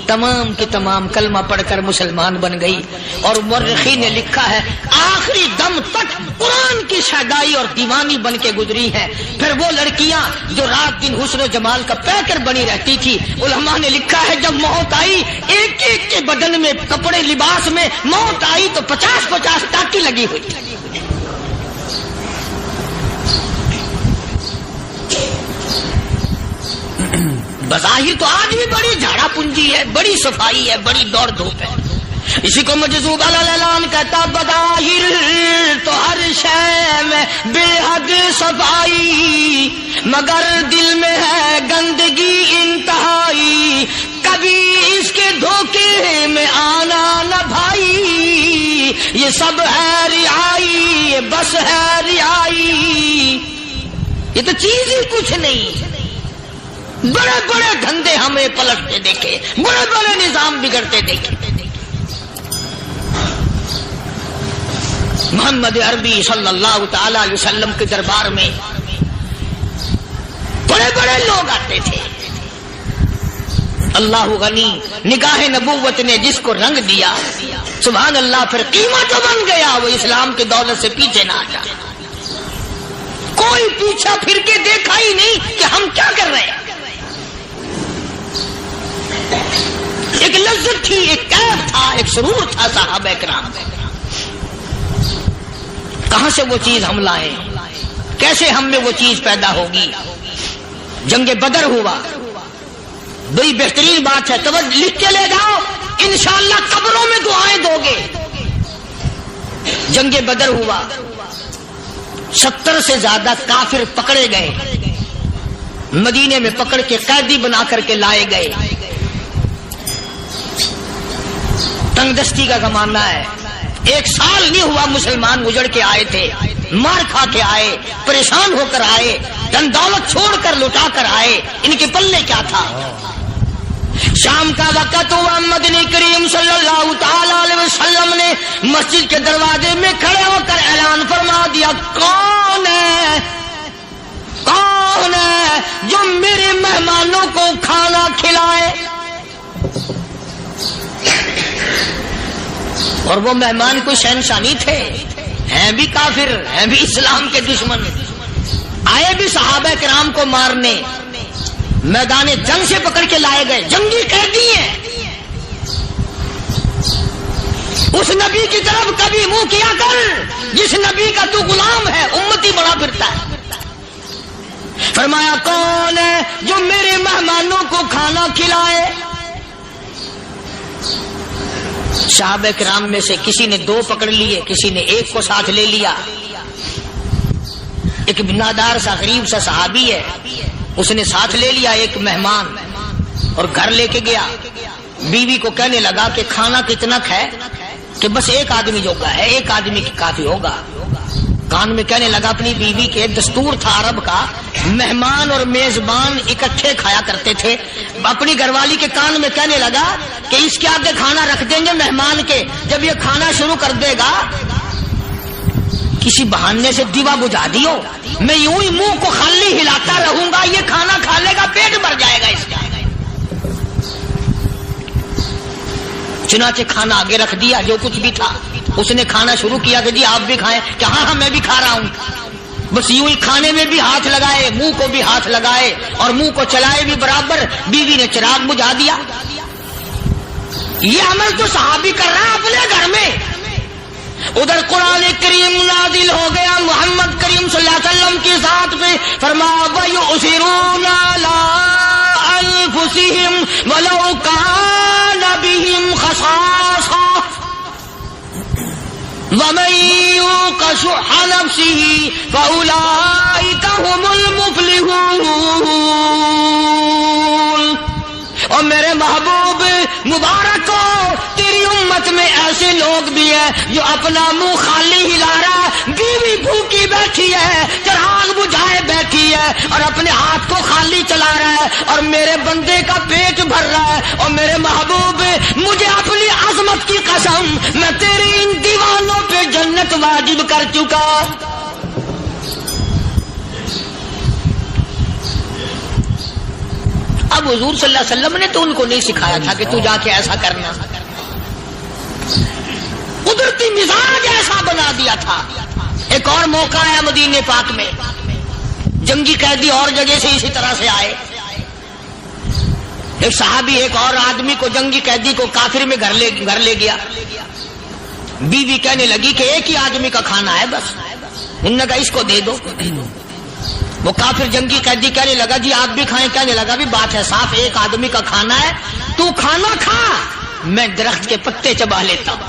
تمام کی تمام کلمہ پڑھ کر مسلمان بن گئی، اور مورخین نے لکھا ہے آخری دم تک قرآن کی شیدائی اور دیوانی بن کے گزری ہے۔ پھر وہ لڑکیاں جو رات دن حسن و جمال کا پیکر بنی رہتی تھی، علماء نے لکھا ہے جب موت آئی ایک ایک کے بدن میں کپڑے لباس میں موت آئی تو 50-50 ٹاکی لگی ہوئی تھی۔ بظاہر تو آج بھی بڑی جھاڑا پنجی ہے، بڑی صفائی ہے، بڑی دوڑ دھوپ ہے۔ اسی کو مجذوب الاعلان کہتا، بظاہر تو ہر شے میں بے حد صفائی، مگر دل میں ہے گندگی انتہائی، کبھی اس کے دھوکے میں آنا نہ بھائی، یہ سب ہے رعائی، یہ بس ہے رعائی، یہ تو چیز ہی کچھ نہیں۔ بڑے بڑے دھندے ہمیں پلٹتے دیکھے، بڑے بڑے نظام بگڑتے دیکھے۔ محمد عربی صلی اللہ تعالی علیہ وسلم کے دربار میں بڑے بڑے لوگ آتے تھے۔ اللہ غنی، نگاہ نبوت نے جس کو رنگ دیا سبحان اللہ، پھر قیمت جو بن گیا وہ اسلام کی دولت سے پیچھے نہ ہٹا۔ کوئی پیچھا پھر کے دیکھا ہی نہیں کہ ہم کیا کر رہے ہیں۔ ایک لذت تھی، ایک کیف تھا، ایک سرور تھا صحابہ کرام۔ کہاں سے وہ چیز ہم لائے، کیسے ہم میں وہ چیز پیدا ہوگی؟ جنگ بدر ہوا، بڑی بہترین بات ہے، توجہ لکھ کے لے جاؤ، انشاءاللہ قبروں میں دعائیں دو گے۔ جنگ بدر ہوا، 70 سے زیادہ کافر پکڑے گئے، مدینے میں پکڑ کے قیدی بنا کر کے لائے گئے۔ تنگ دستی کا زمانہ ہے، 1 سال نہیں ہوا مسلمان اجڑ کے آئے تھے، مار کھا کے آئے، پریشان ہو کر آئے، دن دولت چھوڑ کر لٹا کر آئے، ان کے پلے کیا تھا؟ شام کا وقت ہوا، مدنی کریم صلی اللہ تعالی علیہ وسلم نے مسجد کے دروازے میں کھڑے ہو کر اعلان فرما دیا، کون ہے جو میرے مہمانوں کو کھانا کھلائے؟ اور وہ مہمان کوئی شہنشاہ نہیں تھے، ہیں بھی کافر، ہیں بھی اسلام کے دشمن، آئے بھی صحابہ کرام کو مارنے، میدان جنگ سے پکڑ کے لائے گئے، جنگی قیدی ہیں۔ اس نبی کی طرف کبھی منہ کیا کر جس نبی کا تو غلام ہے، امتی بڑا پھرتا ہے۔ فرمایا کون ہے جو میرے مہمانوں کو کھانا کھلائے؟ صحابہ کرام میں سے کسی نے 2 پکڑ لیے، کسی نے 1 کو ساتھ لے لیا۔ ایک بنادار سا غریب سا صحابی ہے، اس نے ساتھ لے لیا ایک مہمان اور گھر لے کے گیا، بیوی کو کہنے لگا کہ کھانا کتنا ہے کہ بس 1 آدمی جو کا ہے 1 آدمی کی کافی ہوگا۔ کان میں کہنے لگا اپنی بیوی کے، دستور تھا عرب کا، مہمان اور میزبان اکٹھے کھایا کرتے تھے، اپنی گھر والی کے کان میں کہنے لگا کہ اس کے آگے کھانا رکھ دیں گے مہمان کے، جب یہ کھانا شروع کر دے گا کسی بہانے سے دیوا بجھا دیو، میں یوں ہی منہ کو خالی ہلاتا رہوں گا، یہ کھانا کھا لے گا، پیٹ بھر جائے گا اس کا۔ چنانچہ کھانا آگے رکھ دیا، جو کچھ بھی تھا اس نے کھانا شروع کیا کہ جی آپ بھی کھائیں، کہ ہاں ہاں میں بھی کھا رہا ہوں۔ بس یوں ہی کھانے میں بھی ہاتھ لگائے، منہ کو بھی ہاتھ لگائے اور منہ کو چلائے بھی برابر، بیوی نے چراغ بجھا دیا۔ یہ عمل تو صحابی کر رہا ہے اپنے گھر میں، ادھر قرآن کریم نازل ہو گیا محمد کریم صلی اللہ علیہ وسلم کی ذات پہ، فرمایا وَيُؤْثِرُونَ عَلَىٰ أَنفُسِهِمْ وَلَوْ كَانَ بِهِمْ خَصَاصَةٌ وَمَن يُوقَ شُحَّ نَفْسِهِ فَأُولَٰئِكَ هُمُ الْمُفْلِحُونَ۔ اور میرے محبوب مبارک ہو، تیری امت میں ایسے لوگ بھی ہیں جو اپنا منہ خالی ہلا رہا ہے، بیوی بھوکی بیٹھی ہے، چراغ بجھائے بیٹھی ہے اور اپنے ہاتھ کو خالی چلا رہا ہے اور میرے بندے کا پیٹ بھر رہا ہے۔ اور میرے محبوب مجھے اپنی عظمت کی قسم، میں تیری ان دیوانوں پہ جنت واجب کر چکا۔ اب حضور صلی اللہ علیہ وسلم نے تو ان کو نہیں سکھایا تھا کہ تو جا کے ایسا کرنا، قدرتی مزاج ایسا بنا دیا تھا۔ ایک اور موقع آیا مدینے پاک میں، جنگی قیدی اور جگہ سے اسی طرح سے آئے، ایک صحابی ایک اور آدمی کو، جنگی قیدی کو کافر میں گھر لے گیا۔ بیوی کہنے لگی کہ ایک ہی آدمی کا کھانا ہے بس، انہوں نے کہا اس کو دے دو۔ وہ کافر جنگی قیدی کہنے لگا جی آپ بھی کھائیں، کہنے لگا بھی بات ہے صاف، ایک آدمی کا کھانا ہے، تو کھانا کھا، میں درخت کے پتے چبا لیتا ہوں۔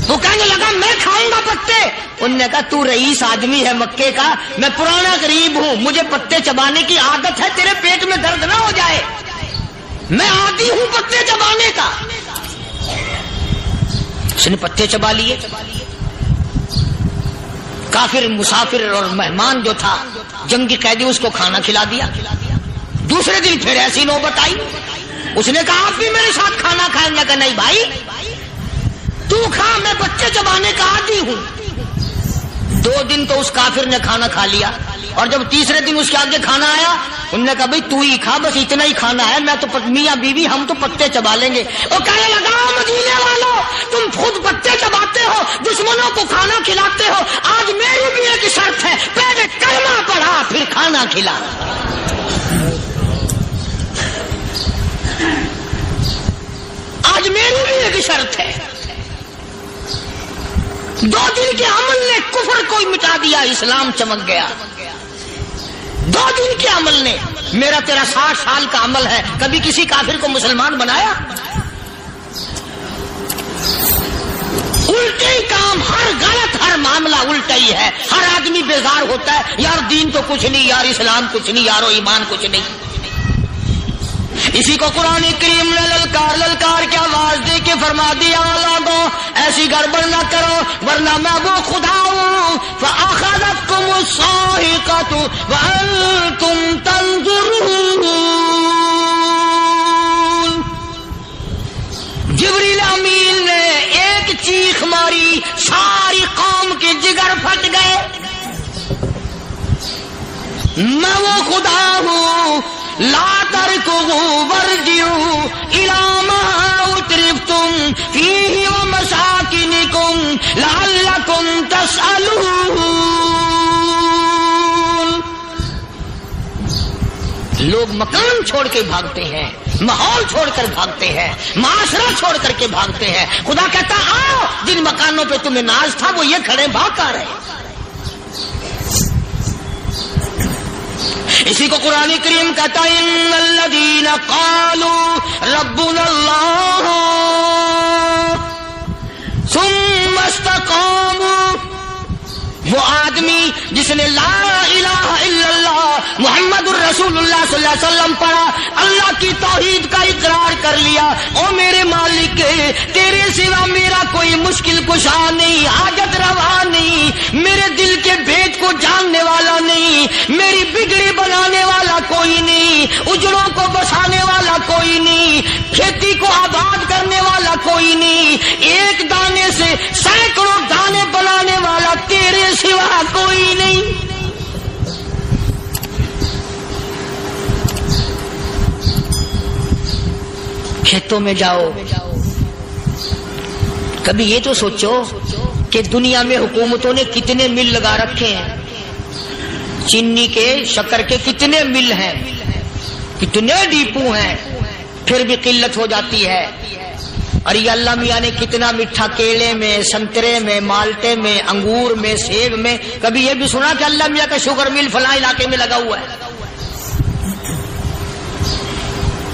وہ کہنے لگا میں کھاؤں گا پتے، انہوں نے کہا تو رئیس آدمی ہے مکے کا، میں پرانا غریب ہوں، مجھے پتے چبانے کی عادت ہے، تیرے پیٹ میں درد نہ ہو جائے، میں عادی ہوں پتے چبانے کا۔ اس نے پتے چبا لیے۔ کافر مسافر اور مہمان جو تھا جنگی قیدی، اس کو کھانا کھلا دیا۔ دوسرے دن پھر ایسی نوبت آئی، اس نے کہا آپ بھی میرے ساتھ کھانا کھائیں گے؟ کہ نہیں بھائی تو کھا، میں بچے چبانے کا عادی ہوں۔ 2 دن تو اس کافر نے کھانا کھا لیا، اور جب تیسرے دن اس کے آگے کھانا آیا، انہوں نے کہا بھائی تو ہی کھا، بس اتنا ہی کھانا ہے، میں تو میاں بیوی ہم تو پتے چبا لیں گے۔ اور کہنے لگا مدینے والوں تم خود پتے چباتے ہو، دشمنوں کو کھانا کھلاتے ہو، آج میری بھی ایک شرط ہے، پہلے کلمہ پڑھا پھر کھانا کھلا۔ آج میری بھی ایک شرط ہے۔ 2 دن کے عمل نے کفر کو مٹا دیا، اسلام چمک گیا۔ 2 دن کے عمل نے، میرا تیرا 60 سال کا عمل ہے، کبھی کسی کافر کو مسلمان بنایا؟ الٹے ہی کام، ہر غلط، ہر معاملہ الٹا ہی ہے۔ ہر آدمی بیزار ہوتا ہے، یار دین تو کچھ نہیں، یار اسلام کچھ نہیں، یارو ایمان کچھ نہیں۔ اسی کو قرآن کریم نے للکار کے آواز دے کے فرما دیا لوگوں ایسی گڑبڑ نہ کرو ورنہ میں وہ خدا ہوں فأخذتكم الصاعقة وأنتم تنظرون۔ جبریل امین نے ایک چیخ ماری، ساری قوم کے جگر پھٹ گئے۔ میں وہ خدا ہوں، لا تركضوا وارجعوا إلى ما أترفتم فيه ومساكنكم لعلكم تسألون۔ لوگ مکان چھوڑ کے بھاگتے ہیں، ماحول چھوڑ کر بھاگتے ہیں، معاشرہ چھوڑ کر کے بھاگتے ہیں۔ خدا کہتا آؤ، جن مکانوں پہ تمہیں ناز تھا وہ یہ کھڑے بھاگ کر رہے۔ اسی کو قرآن کریم کہتا ہے ان الذین قالوا ربنا اللہ ثم استقاموا وہ آدمی جس نے لا الہ الا اللہ محمد الرسول اللہ صلی اللہ علیہ وسلم پڑھا، اللہ کی توحید کا اقرار کر لیا، او میرے مالک تیرے سوا میرا کوئی مشکل کشا نہیں، حاجت روا نہیں، میرے دل کے بھید کو جاننے والا نہیں، میری بگڑی بنانے والا کوئی نہیں، اجڑوں کو بسانے والا کوئی نہیں، کھیتی کو آباد کرنے والا کوئی نہیں، ایک دانے سے سینکڑوں دانے بنانے والا تیرے سوا کوئی نہیں۔ کھیتوں میں جاؤ، کبھی یہ تو سوچو کہ دنیا میں حکومتوں نے کتنے مل لگا رکھے ہیں، چینی کے شکر کے کتنے مل ہیں، کتنے ڈیپو ہیں، پھر بھی قلت ہو جاتی ہے۔ اور یہ اللہ میاں نے کتنا میٹھا کیلے میں، سنترے میں، مالٹے میں، انگور میں، سیب میں، کبھی یہ بھی سنا کہ اللہ میاں کا شوگر مل فلاں علاقے میں لگا ہوا ہے؟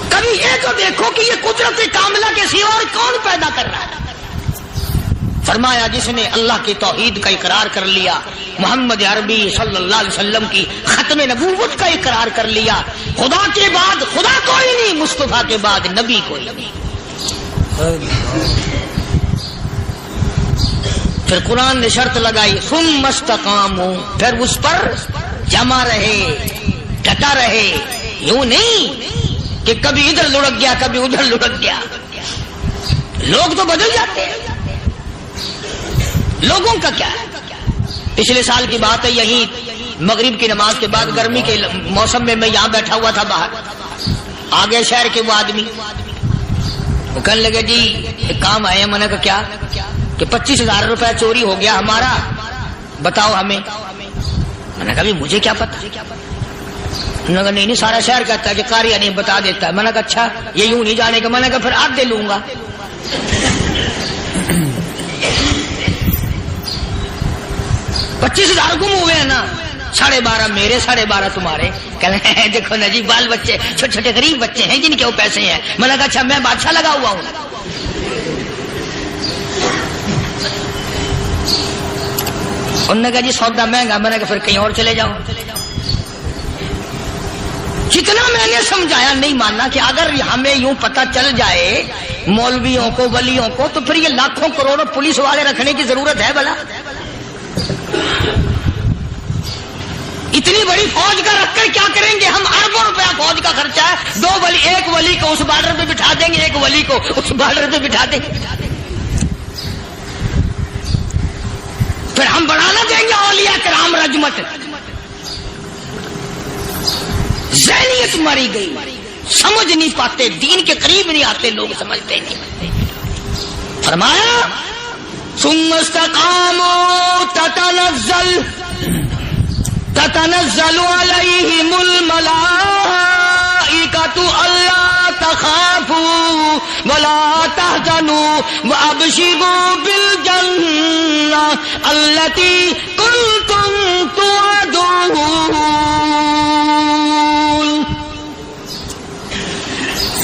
کبھی یہ تو دیکھو کہ یہ قدرت کاملہ کے سوا اور کون پیدا کر رہا ہے؟ فرمایا جس نے اللہ کی توحید کا اقرار کر لیا، محمد عربی صلی اللہ علیہ وسلم کی ختم نبوت کا اقرار کر لیا، خدا کے بعد خدا کوئی نہیں، مصطفیٰ کے بعد نبی کوئی نہیں۔ پھر قرآن نے شرط لگائی ثم استقاموا، پھر اس پر جمع رہے، ڈٹا رہے، یوں نہیں کہ کبھی ادھر لڑک گیا کبھی ادھر لڑک گیا۔ لوگ تو بدل جاتے ہیں، لوگوں کا کیا ہے؟ پچھلے سال کی بات ہے، یہی مغرب کی نماز کے بعد گرمی کے موسم میں یہاں بیٹھا ہوا تھا باہر، آگے شہر کے وہ آدمی وہ کہنے لگے جی ایک کام آئے ہیں۔ میں نے کہا کیا؟ کہ 25,000 روپے چوری ہو گیا ہمارا، بتاؤ ہمیں۔ میں نے کہا مجھے کیا پتا؟ انہوں نے کہا نہیں سارا شہر کہتا ہے کہ قاریہ نہیں بتا دیتا ہے۔ میں نے کہا اچھا یہ یوں نہیں جانے کا؟ میں نے کہا پھر آدھے لوں گا۔ 25,000 گم ہوئے ہیں نا، 12.5 میرے 12.5 تمہارے۔ کہنے ہیں دیکھو نا جی بال بچے چھوٹے چھوٹے غریب بچے ہیں جن کے وہ پیسے ہیں۔ میں نے کہا اچھا میں بادشاہ لگا ہوا ہوں۔ انہوں نے کہا جی سودا مہنگا۔ میں نے کہا پھر کہیں اور چلے جاؤ۔ جتنا میں نے سمجھایا نہیں ماننا کہ اگر ہمیں یوں پتہ چل جائے مولویوں کو ولیوں کو تو پھر یہ لاکھوں کروڑوں پولیس والے رکھنے کی ضرورت ہے بھلا؟ اتنی بڑی فوج کا رکھ کر کیا کریں گے ہم؟ اربوں روپیہ فوج کا خرچہ ہے، ایک ولی کو اس بارڈر پہ بٹھا دیں گے، ایک ولی کو اس بارڈر پہ بٹھا دیں گے، پھر ہم بڑھانا دیں گے اولیاء کرام رجمت۔ ذہنیت ماری گئی، سمجھ نہیں پاتے، دین کے قریب نہیں آتے لوگ، سمجھتے نہیں۔ فرمایا ثم استقاموا تتنزل علیہم الملائکۃ الا تخافوا ولا تحزنوا وابشروا بالجنہ التی کنتم توعدون۔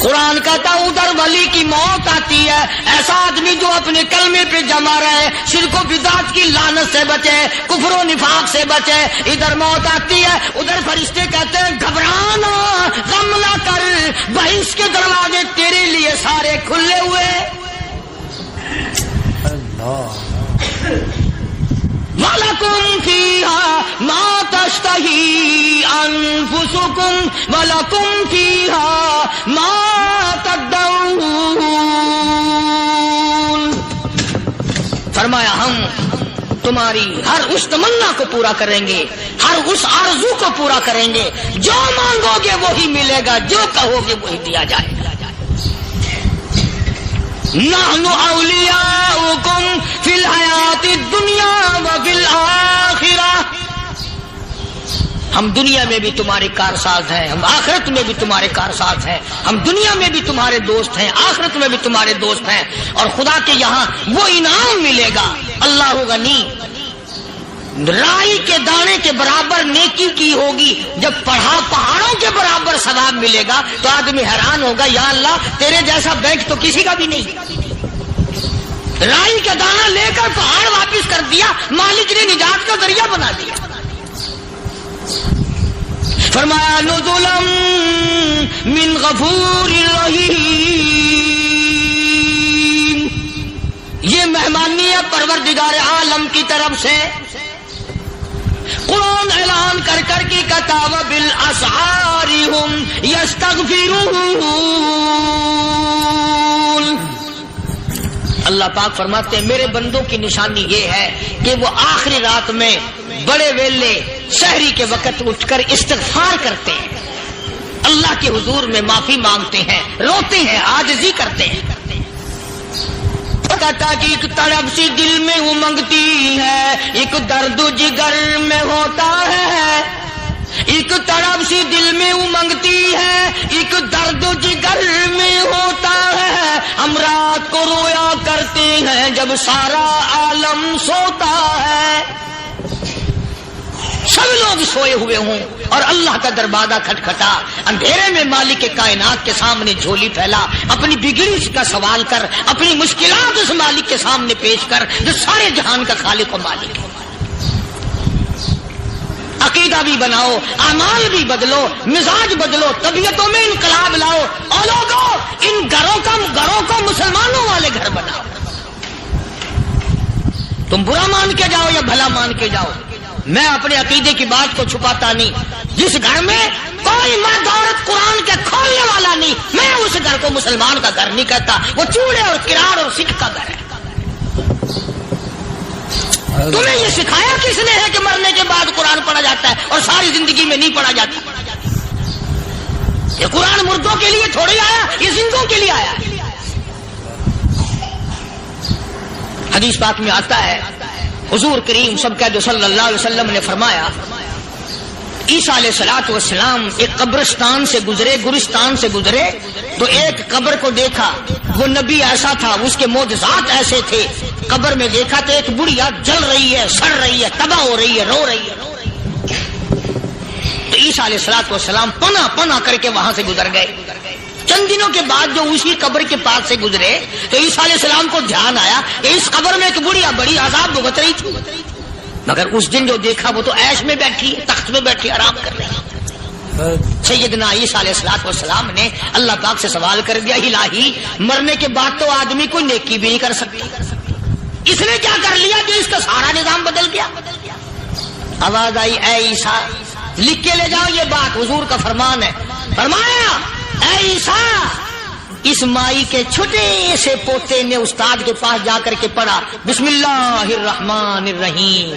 قرآن کہتا ادھر ولی کی موت آتی ہے، ایسا آدمی جو اپنے کلمے پہ جمع رہے، شرک و بدعت کی لعنت سے بچے، کفر و نفاق سے بچے۔ ادھر موت آتی ہے، ادھر فرشتے کہتے ہیں گھبرانا، غم نہ کر، بہشت کے دروازے تیرے لیے سارے کھلے ہوئے۔ وَلَكُمْ فِيهَا مَا تَشْتَهِي أَنفُسُكُمْ وَلَكُمْ فِيهَا مَا تَدَّعُونَ۔ فرمایا ہم تمہاری ہر اس تمنا کو پورا کریں گے، ہر اس آرزو کو پورا کریں گے، جو مانگو گے وہی ملے گا، جو کہو گے وہی دیا جائے گا۔ نحن اولیاؤکم فی الحیات الدنیا وفی الآخرہ، ہم دنیا میں بھی تمہارے کارساز ہیں، ہم آخرت میں بھی تمہارے کارساز ہیں، ہم دنیا میں بھی تمہارے دوست ہیں، آخرت میں بھی تمہارے دوست ہیں، اور خدا کے یہاں وہ انعام ملے گا۔ اللہ غنی، رائی کے دانے کے برابر نیکی کی ہوگی، جب پہاڑوں کے برابر ثواب ملے گا تو آدمی حیران ہوگا، یا اللہ تیرے جیسا بینک تو کسی کا بھی نہیں۔ رائی کا دانہ لے کر پہاڑ واپس کر دیا، مالک نے نجات کا ذریعہ بنا دیا۔ فرمایا نزلا من غفور رحیم، یہ مہمانی ہے پروردگار عالم کی طرف سے۔ قرآن اعلان کر کر کے کتاب بالاسحار ہم یستغفرون، اللہ پاک فرماتے ہیں میرے بندوں کی نشانی یہ ہے کہ وہ آخری رات میں بڑے ویلے سحری کے وقت اٹھ کر استغفار کرتے ہیں، اللہ کے حضور میں معافی مانگتے ہیں، روتے ہیں، عاجزی کرتے ہیں۔ کہتا کہ ایک تڑپ سی دل میں امنگتی ہے، ایک درد جگر میں ہوتا ہے، ایک تڑپ سی دل میں امنگتی ہے، ایک درد جگر میں ہوتا ہے، ہم رات کو رویا کرتے ہیں جب سارا عالم سوتا ہے۔ سب لوگ سوئے ہوئے ہوں اور اللہ کا دروازہ کھٹکھٹا، اندھیرے میں مالک کائنات کے سامنے جھولی پھیلا، اپنی بگڑی کا سوال کر، اپنی مشکلات اس مالک کے سامنے پیش کر جو سارے جہان کا خالق و مالک ہے۔ عقیدہ بھی بناؤ، اعمال بھی بدلو، مزاج بدلو، طبیعتوں میں انقلاب لاؤ، اور لوگوں ان گھروں کو مسلمانوں والے گھر بناؤ۔ تم برا مان کے جاؤ یا بھلا مان کے جاؤ، میں اپنے عقیدے کی بات کو چھپاتا نہیں۔ جس گھر میں کوئی مرد عورت قرآن کے کھولنے والا نہیں، میں اس گھر کو مسلمان کا گھر نہیں کہتا، وہ چوڑے اور کرار اور سکھ کا گھر ہے۔ تمہیں یہ سکھایا کس نے ہے کہ مرنے کے بعد قرآن پڑھا جاتا ہے اور ساری زندگی میں نہیں پڑھا جاتا؟ یہ قرآن مردوں کے لیے تھوڑی آیا، یہ زندوں کے لیے آیا۔ حدیث پاک میں آتا ہے حضور کریم سب کا جو صلی اللہ علیہ وسلم نے فرمایا، عیسیٰ علیہ الصلوۃ والسلام ایک قبرستان سے گزرے، گورستان سے گزرے تو ایک قبر کو دیکھا، وہ نبی ایسا تھا، اس کے معجزات ایسے تھے۔ قبر میں دیکھا تو ایک بڑھیا جل رہی ہے، سڑ رہی ہے، تباہ ہو رہی ہے، رو رہی ہے۔ تو عیسیٰ علیہ الصلوۃ والسلام پناہ کر کے وہاں سے گزر گئے۔ چند دنوں کے بعد جو اسی قبر کے پاس سے گزرے تو عیسیٰ علیہ السلام کو دھیان آیا کہ اس قبر میں ایک بڑھیا بڑی عذاب بھگت رہی تھی، مگر اس دن جو دیکھا وہ تو عیش میں بیٹھی ہے، تخت میں بیٹھی آرام کر رہی ہے۔ سیدنا عیسیٰ علیہ الصلوۃ والسلام نے اللہ پاک سے سوال کر دیا، الہی مرنے کے بعد تو آدمی کوئی نیکی بھی نہیں کر سکتا، اس نے کیا کر لیا کہ اس کا سارا نظام بدل گیا؟ آواز آئی، اے عیسیٰ لکھ کے لے جاؤ یہ بات، حضور کا فرمان ہے۔ فرمایا اے عیسیٰ، اس مائی کے چھوٹے سے پوتے نے استاد کے پاس جا کر کے پڑھا بسم اللہ الرحمن الرحیم،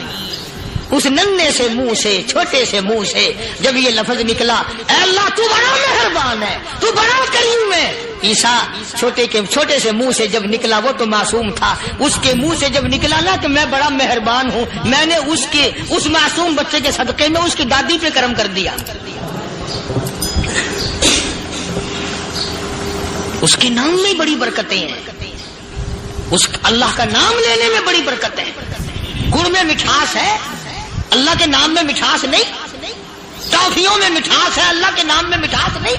اس ننھے سے منہ سے، چھوٹے سے منہ سے جب یہ لفظ نکلا، اے اللہ تو بڑا مہربان ہے، تو بڑا کریم ہے۔ عیسیٰ چھوٹے سے منہ سے جب نکلا، وہ تو معصوم تھا، اس کے منہ سے جب نکلا نا کہ میں بڑا مہربان ہوں، میں نے اس معصوم بچے کے صدقے میں اس کی دادی پہ کرم کر دیا۔ اس کے نام میں بڑی برکتیں ہیں، اس اللہ کا نام لینے میں بڑی برکتیں ہیں۔ گڑ میں مٹھاس ہے، اللہ کے نام میں مٹھاس نہیں۔ ٹافیوں میں مٹھاس ہے، اللہ کے نام میں مٹھاس نہیں۔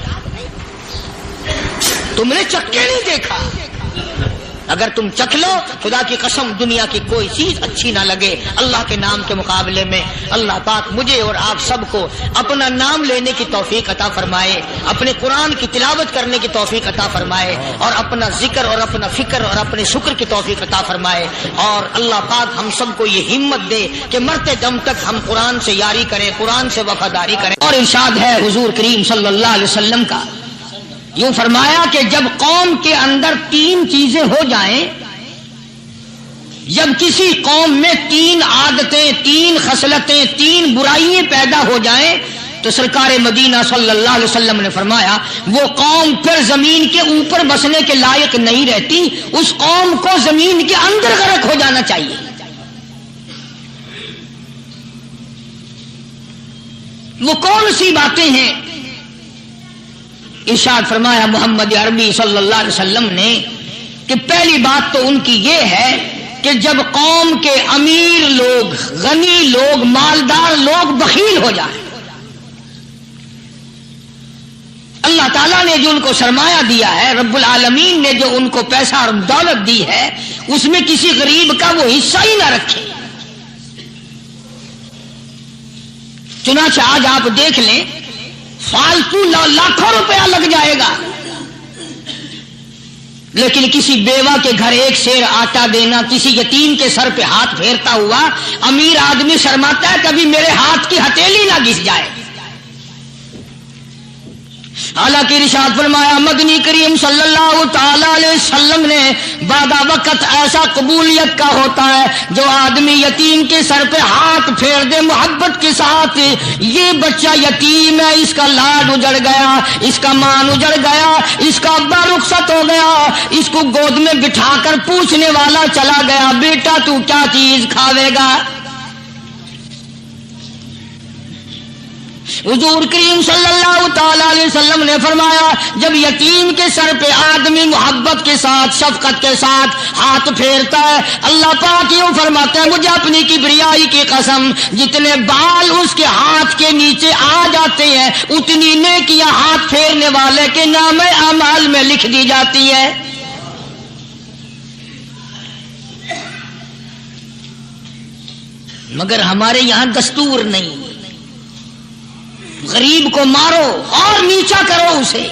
تم نے چکے نہیں دیکھا، اگر تم چکھ لو خدا کی قسم دنیا کی کوئی چیز اچھی نہ لگے اللہ کے نام کے مقابلے میں۔ اللہ پاک مجھے اور آپ سب کو اپنا نام لینے کی توفیق عطا فرمائے، اپنے قرآن کی تلاوت کرنے کی توفیق عطا فرمائے، اور اپنا ذکر اور اپنا فکر اور اپنے شکر کی توفیق عطا فرمائے، اور اللہ پاک ہم سب کو یہ ہمت دے کہ مرتے دم تک ہم قرآن سے یاری کریں، قرآن سے وفاداری کریں۔ اور ارشاد ہے حضور کریم صلی اللہ علیہ وسلم کا، یوں فرمایا کہ جب قوم کے اندر تین چیزیں ہو جائیں، جب کسی قوم میں تین عادتیں، تین خصلتیں، تین برائیاں پیدا ہو جائیں تو سرکار مدینہ صلی اللہ علیہ وسلم نے فرمایا وہ قوم پھر زمین کے اوپر بسنے کے لائق نہیں رہتی، اس قوم کو زمین کے اندر غرق ہو جانا چاہیے۔ وہ کون سی باتیں ہیں؟ ارشاد فرمایا محمد عربی صلی اللہ علیہ وسلم نے کہ پہلی بات تو ان کی یہ ہے کہ جب قوم کے امیر لوگ، غنی لوگ، مالدار لوگ بخیل ہو جائیں، اللہ اللہ تعالیٰ نے جو ان کو سرمایہ دیا ہے، رب العالمین نے جو ان کو پیسہ اور دولت دی ہے، اس میں کسی غریب کا وہ حصہ ہی نہ رکھے۔ چنانچہ آج آپ دیکھ لیں، فالتو لاکھوں روپیہ لگ جائے گا، لیکن کسی بیوہ کے گھر ایک سیر آٹا دینا، کسی یتیم کے سر پہ ہاتھ پھیرتا ہوا امیر آدمی شرماتا ہے کبھی میرے ہاتھ کی ہتھیلی نہ گھس جائے۔ حالانکہ ارشاد فرمایا مدنی کریم صلی اللہ تعالی علیہ وسلم نے بعد وقت ایسا قبولیت کا ہوتا ہے جو آدمی یتیم کے سر پہ ہاتھ پھیر دے محبت کے ساتھ، یہ بچہ یتیم ہے، اس کا لاڈ اجڑ گیا، اس کا مان اجڑ گیا، اس کا ابا رخصت ہو گیا، اس کو گود میں بٹھا کر پوچھنے والا چلا گیا، بیٹا تو کیا چیز کھاوے گا؟ حضور کریم صلی اللہ تعالی علیہ وسلم نے فرمایا جب یتیم کے سر پہ آدمی محبت کے ساتھ شفقت کے ساتھ ہاتھ پھیرتا ہے، اللہ پاک یوں فرماتا ہے مجھے اپنی کبریائی کی قسم جتنے بال اس کے ہاتھ کے نیچے آ جاتے ہیں اتنی نیکیاں ہاتھ پھیرنے والے کے نام اعمال میں لکھ دی جاتی ہے۔ مگر ہمارے یہاں دستور نہیں، غریب کو مارو اور نیچا کرو اسے۔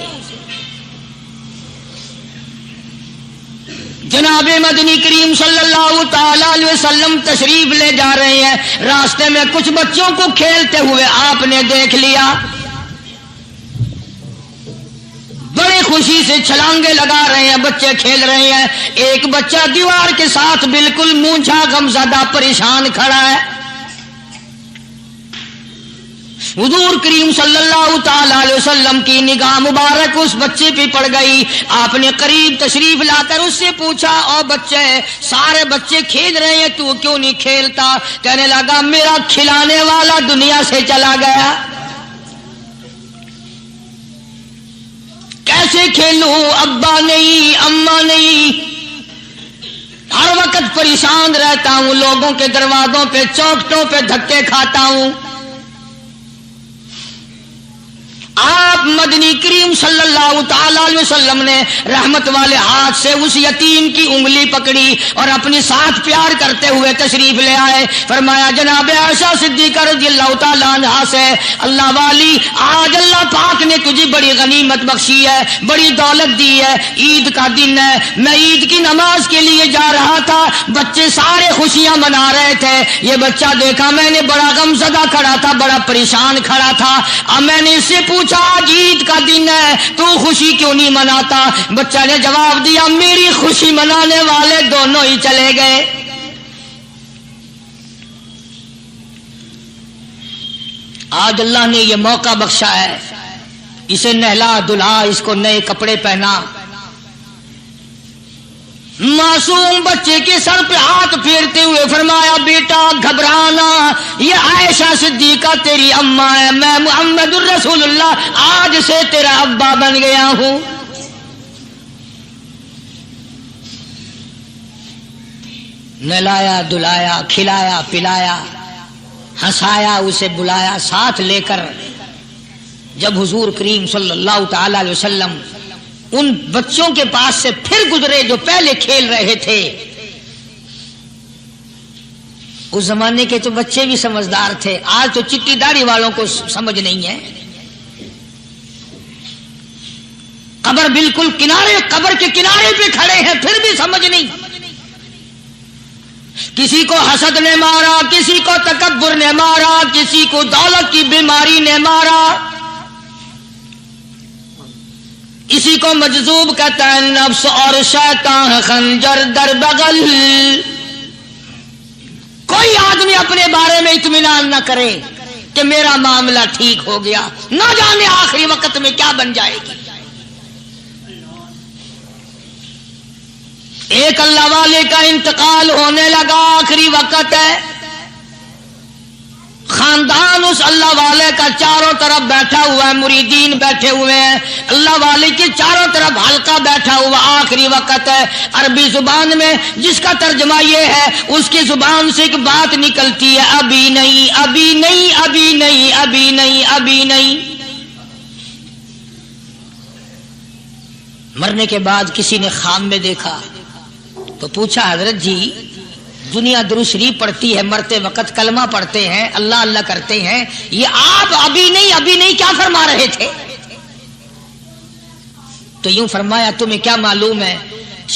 جناب مدنی کریم صلی اللہ تعالی علیہ وسلم تشریف لے جا رہے ہیں، راستے میں کچھ بچوں کو کھیلتے ہوئے آپ نے دیکھ لیا، بڑی خوشی سے چھلانگے لگا رہے ہیں، بچے کھیل رہے ہیں، ایک بچہ دیوار کے ساتھ بالکل مونجھا غمزدہ پریشان کھڑا ہے۔ حضور کریم صلی اللہ تعالی علیہ وسلم کی نگاہ مبارک اس بچے پہ پڑ گئی، آپ نے قریب تشریف لا کر اس سے پوچھا او بچے سارے بچے کھیل رہے ہیں تو کیوں نہیں کھیلتا؟ کہنے لگا میرا کھلانے والا دنیا سے چلا گیا، کیسے کھیلوں؟ ابا نہیں، اماں نہیں، ہر وقت پریشان رہتا ہوں، لوگوں کے دروازوں پہ چوکھٹوں پہ دھکے کھاتا ہوں۔ آپ مدنی کریم صلی اللہ تعالی علیہ وسلم نے رحمت والے ہاتھ سے اس یتیم کی انگلی پکڑی اور اپنے ساتھ پیار کرتے ہوئے تشریف لے آئے، فرمایا جناب عائشہ صدیقہ رضی اللہ تعالی عنہا سے اللہ والی آج اللہ پاک نے تجھے بڑی غنیمت بخشی ہے، بڑی دولت دی ہے، عید کا دن ہے، میں عید کی نماز کے لیے جا رہا تھا، بچے سارے خوشیاں منا رہے تھے، یہ بچہ دیکھا میں نے بڑا غمزدہ کھڑا تھا، بڑا پریشان کھڑا تھا، اب میں نے اس سے پوچھا آج عید کا دن ہے تو خوشی کیوں نہیں مناتا؟ بچہ نے جواب دیا میری خوشی منانے والے دونوں ہی چلے گئے۔ آج اللہ نے یہ موقع بخشا ہے، اسے نہلا دھلا، اس کو نئے کپڑے پہنا، معصوم بچے کے سر پہ ہاتھ پھیرتے ہوئے فرمایا بیٹا گھبرانا، یہ عائشہ صدیقہ تیری اماں ہے، میں محمد الرسول اللہ آج سے تیرا ابا بن گیا ہوں۔ نہلایا دلایا، کھلایا پلایا، ہنسایا، اسے بلایا ساتھ لے کر جب حضور کریم صلی اللہ تعالی علیہ وسلم ان بچوں کے پاس سے پھر گزرے جو پہلے کھیل رہے تھے، اس زمانے کے تو بچے بھی سمجھدار تھے، آج تو چٹی داڑھی والوں کو سمجھ نہیں ہے، قبر بالکل کنارے، قبر کے کنارے پہ کھڑے ہیں پھر بھی سمجھ نہیں، کسی کو حسد نے مارا، کسی کو تکبر نے مارا، کسی کو دولت کی بیماری نے مارا، اسی کو مجذوب کہتا ہے، نفس اور شیطان خنجر در بغل۔ کوئی آدمی اپنے بارے میں اطمینان نہ کرے کہ میرا معاملہ ٹھیک ہو گیا، نہ جانے آخری وقت میں کیا بن جائے گی۔ ایک اللہ والے کا انتقال ہونے لگا، آخری وقت ہے، خاندان اس اللہ والے کا چاروں طرف بیٹھا ہوا ہے، مریدین بیٹھے ہوئے ہیں، اللہ والے کے چاروں طرف حلقہ بیٹھا ہوا، آخری وقت ہے۔ عربی زبان میں جس کا ترجمہ یہ ہے، اس کی زبان سے ایک بات نکلتی ہے، ابھی نہیں، ابھی نہیں، ابھی نہیں، ابھی نہیں، ابھی نہیں۔ مرنے کے بعد کسی نے خواب میں دیکھا تو پوچھا حضرت جی دنیا درود شریف پڑھتی ہے, مرتے وقت کلمہ پڑھتے ہیں, اللہ اللہ کرتے ہیں, یہ آپ ابھی نہیں کیا فرما رہے تھے؟ تو یوں فرمایا تمہیں کیا معلوم ہے,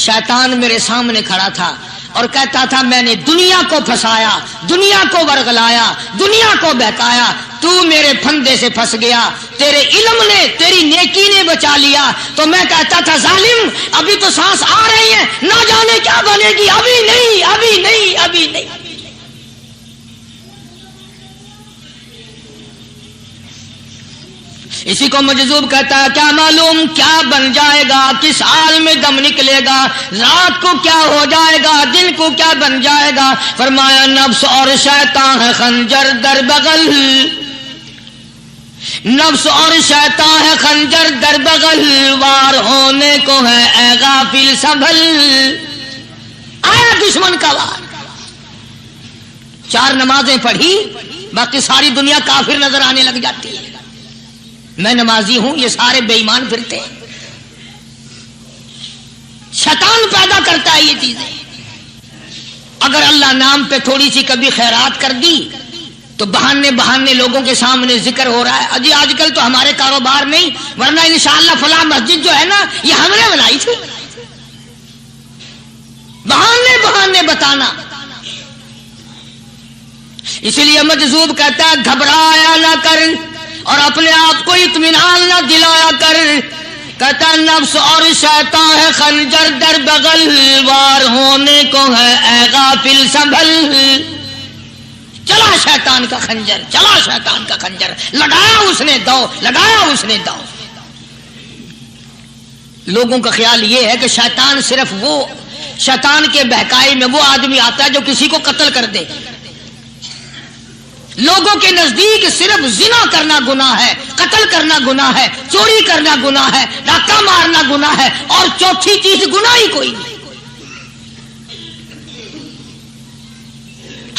شیطان میرے سامنے کھڑا تھا اور کہتا تھا میں نے دنیا کو پھنسایا, دنیا کو ورگلایا, دنیا کو بہکایا, تو میرے پھندے سے پھنس گیا, تیرے علم نے تیری نیکی نے بچا لیا. تو میں کہتا تھا ظالم ابھی تو سانس آ رہی ہے, نہ جانے کیا بنے گی, ابھی نہیں. اسی کو مجذوب کہتا ہے کیا معلوم کیا بن جائے گا, کس حال میں دم نکلے گا, رات کو کیا ہو جائے گا, دن کو کیا بن جائے گا. فرمایا نفس اور شیطان ہے خنجر در بغل, نفس اور شیطان ہے خنجر در بغل, وار ہونے کو ہے اے غافل سنبھل. آیا دشمن کا وار, 4 نمازیں پڑھی باقی ساری دنیا کافر نظر آنے لگ جاتی ہے. میں نمازی ہوں, یہ سارے بے ایمان پھرتے ہیں. شیطان پیدا کرتا ہے یہ چیزیں. اگر اللہ نام پہ تھوڑی سی کبھی خیرات کر دی تو بہانے لوگوں کے سامنے ذکر ہو رہا ہے, اجی آج کل تو ہمارے کاروبار نہیں, ورنہ انشاءاللہ فلاں مسجد جو ہے نا یہ ہم نے بنائی تھی. بہانے بتانا. اسی لیے مجذوب کہتا ہے گھبرایا نہ کر اور اپنے آپ کو اطمینان نہ دلایا کر. کہتا نفس اور شیطان ہے خنجر در بغل, وار ہونے کو ہے اے غافل سنبھل. چلا شیطان کا خنجر, چلا شیطان کا خنجر, لگایا اس نے دو. لوگوں کا خیال یہ ہے کہ شیطان صرف وہ, شیطان کے بہکائی میں وہ آدمی آتا ہے جو کسی کو قتل کر دے. لوگوں کے نزدیک صرف زنا کرنا گناہ ہے, قتل کرنا گناہ ہے, چوری کرنا گناہ ہے, ڈاکہ مارنا گناہ ہے, اور چوتھی چیز گناہ ہی کوئی نہیں.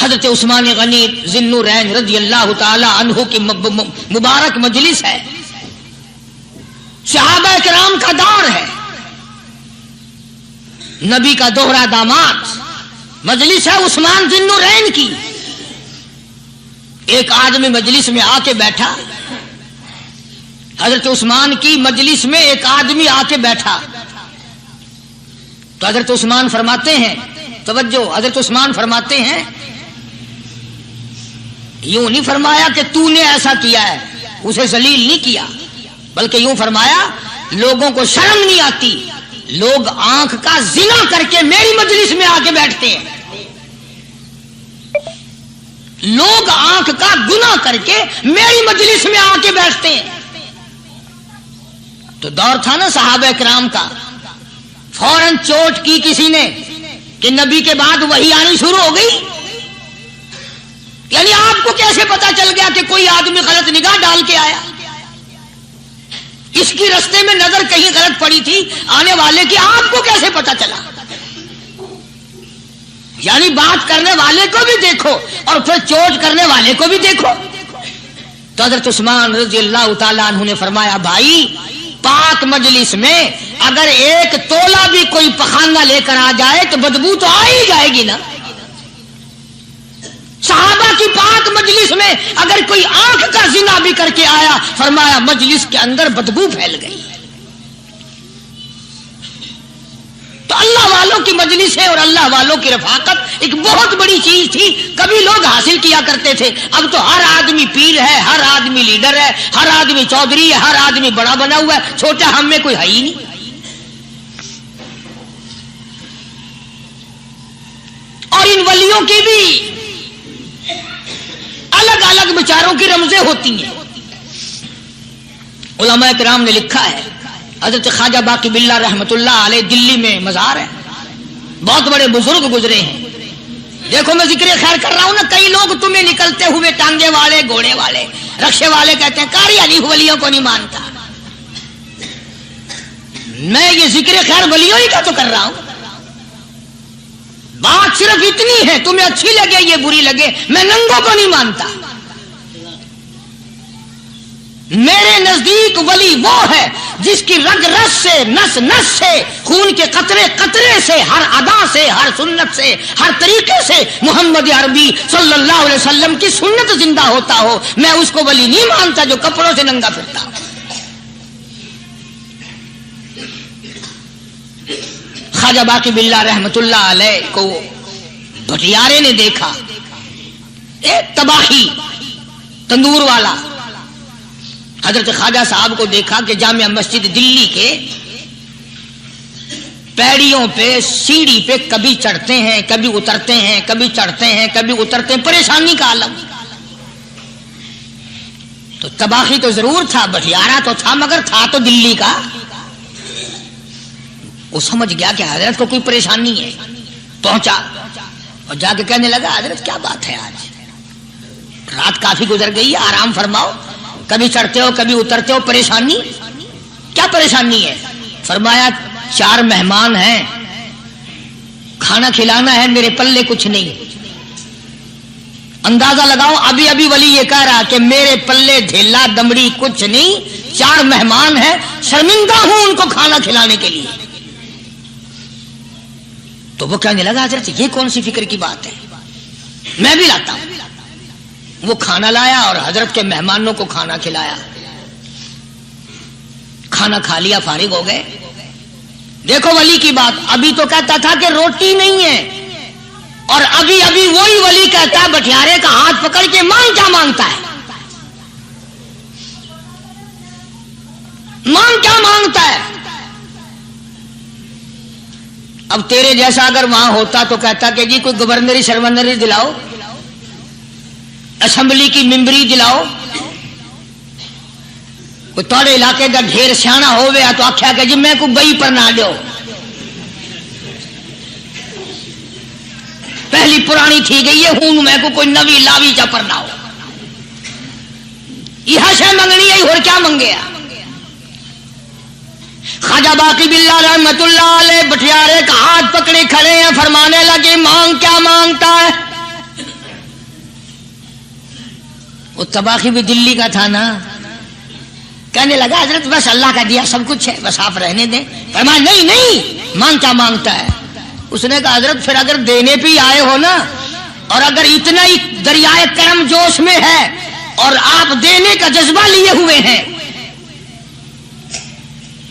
حضرت عثمان غنی ذی النورین رضی اللہ تعالی عنہ کی مبارک مجلس ہے, صحابہ کرام کا دور ہے, نبی کا دوہرا داماد, مجلس ہے عثمان ذی النورین کی. ایک آدمی مجلس میں آ کے بیٹھا, حضرت عثمان کی مجلس میں ایک آدمی آ کے بیٹھا تو حضرت عثمان فرماتے ہیں, توجہ, حضرت عثمان فرماتے ہیں یوں نہیں فرمایا کہ تو نے ایسا کیا ہے, اسے ذلیل نہیں کیا, بلکہ یوں فرمایا لوگوں کو شرم نہیں آتی, لوگ آنکھ کا زنا کر کے میری مجلس میں آ کے بیٹھتے ہیں, لوگ آنکھ کا گناہ کر کے میری مجلس میں آ کے بیٹھتے ہیں. تو دور تھا نا صحابہ کرام کا, فوراً چوٹ کی کسی نے کہ نبی کے بعد وحی آنی شروع ہو گئی. یعنی آپ کو کیسے پتا چل گیا کہ کوئی آدمی غلط نگاہ ڈال کے آیا, اس کی رستے میں نظر کہیں غلط پڑی تھی آنے والے کی, آپ کو کیسے پتا چلا؟ یعنی بات کرنے والے کو بھی دیکھو اور پھر چوٹ کرنے والے کو بھی دیکھو. تو حضرت عثمان رضی اللہ تعالیٰ عنہ نے فرمایا بھائی پاک مجلس میں اگر ایک تولا بھی کوئی پخانہ لے کر آ جائے تو بدبو تو آ ہی جائے گی نا. صحابہ کی پاک مجلس میں اگر کوئی آنکھ کا زنا بھی کر کے آیا, فرمایا مجلس کے اندر بدبو پھیل گئی. تو اللہ والوں کی مجلس ہے اور اللہ والوں کی رفاقت ایک بہت بڑی چیز تھی, کبھی لوگ حاصل کیا کرتے تھے. اب تو ہر آدمی پیر ہے, ہر آدمی لیڈر ہے, ہر آدمی چودھری ہے, ہر آدمی بڑا بنا ہوا ہے, چھوٹا ہم میں کوئی ہے ہی نہیں. اور ان ولیوں کی بھی الگ الگ بیچاروں کی رمزیں ہوتی ہیں. علماء کرام نے لکھا ہے, حضرت خواجہ باقی باللہ رحمت اللہ علیہ دلی میں مزار ہے, بہت بڑے بزرگ گزرے ہیں. دیکھو میں ذکر خیر کر رہا ہوں نا, کئی لوگ تمہیں نکلتے ہوئے ٹانگے والے, گھوڑے والے, رکشے والے کہتے ہیں قاری علی ولیوں کو نہیں مانتا. میں یہ ذکر خیر ولیوں ہی کا تو کر رہا ہوں. بات صرف اتنی ہے, تمہیں اچھی لگے یہ بری لگے, میں ننگوں کو نہیں مانتا. میرے نزدیک ولی وہ ہے جس کی رگ رس سے نس نس سے خون کے قطرے قطرے سے ہر ادا سے ہر سنت سے ہر طریقے سے محمد عربی صلی اللہ علیہ وسلم کی سنت زندہ ہوتا ہو، میں اس کو ولی نہیں مانتا جو کپڑوں سے ننگا پھرتا ہو۔ خواجہ باقی باللہ رحمت اللہ علیہ کو بھٹیارے نے دیکھا، ایک تباہی تندور والا حضرت خواجہ صاحب کو دیکھا کہ جامع مسجد دلی کے پیڑیوں پہ سیڑھی پہ کبھی چڑھتے ہیں کبھی اترتے ہیں، کبھی چڑھتے ہیں کبھی اترتے ہیں، پریشانی کا عالم۔ تو تباہی تو ضرور تھا، بٹیارہ تو تھا، مگر تھا تو دلی کا۔ وہ سمجھ گیا کہ حضرت کو کوئی پریشانی ہے، پہنچا اور جا کے کہنے لگا حضرت کیا بات ہے، آج رات کافی گزر گئی ہے، آرام فرماؤ، کبھی چڑھتے ہو کبھی اترتے ہو، پریشانی کیا پریشانی ہے؟ فرمایا 4 مہمان ہیں، کھانا کھلانا ہے، میرے پلے کچھ نہیں۔ اندازہ لگاؤ، ابھی ابھی ولی یہ کہہ رہا کہ میرے پلے ڈھیلا دمڑی کچھ نہیں، 4 مہمان ہیں، شرمندہ ہوں ان کو کھانا کھلانے کے لیے۔ تو وہ کہنے لگا حضرت یہ کون سی فکر کی بات ہے، میں بھی لاتا ہوں۔ وہ کھانا لایا اور حضرت کے مہمانوں کو کھانا کھلایا، کھانا کھا لیا، فارغ ہو گئے۔ دیکھو ولی کی بات، ابھی تو کہتا تھا کہ روٹی نہیں ہے، اور ابھی ابھی وہی ولی کہتا ہے بٹیارے کا ہاتھ پکڑ کے مانگ کیا مانگتا ہے، مانگ کیا مانگتا ہے۔ اب تیرے جیسا اگر وہاں ہوتا تو کہتا کہ جی کوئی گورنری سرورنری دلاؤ، اسمبلی کی ممبری دلاؤ، کوئی تھوڑے علاقے کا ڈھیر سیاح ہوئے تو آخیا کہ جی میں کو گئی پر نہ دو، پہلی پرانی تھی گئی ہے ہوں میں کو کوئی نوی لاوی چا پر نہ ہو، یہ شے منگنی ہے اور کیا منگے۔ خواجہ باقی باللہ رحمت اللہ علیہ بٹیارے کا ہاتھ پکڑے کھڑے ہیں، فرمانے لگے مانگ کیا مانگتا ہے۔ وہ تباہی بھی دلی کا تھا نا، کہنے لگا حضرت بس اللہ کا دیا سب کچھ ہے، بس آپ رہنے دیں۔ فرمایا نہیں نہیں، مانگ کیا مانگتا ہے۔ اس نے کہا حضرت پھر اگر دینے پہ ہی آئے ہو نا، اور اگر اتنا ہی دریائے کرم جوش میں ہے اور آپ دینے کا جذبہ لیے ہوئے ہیں،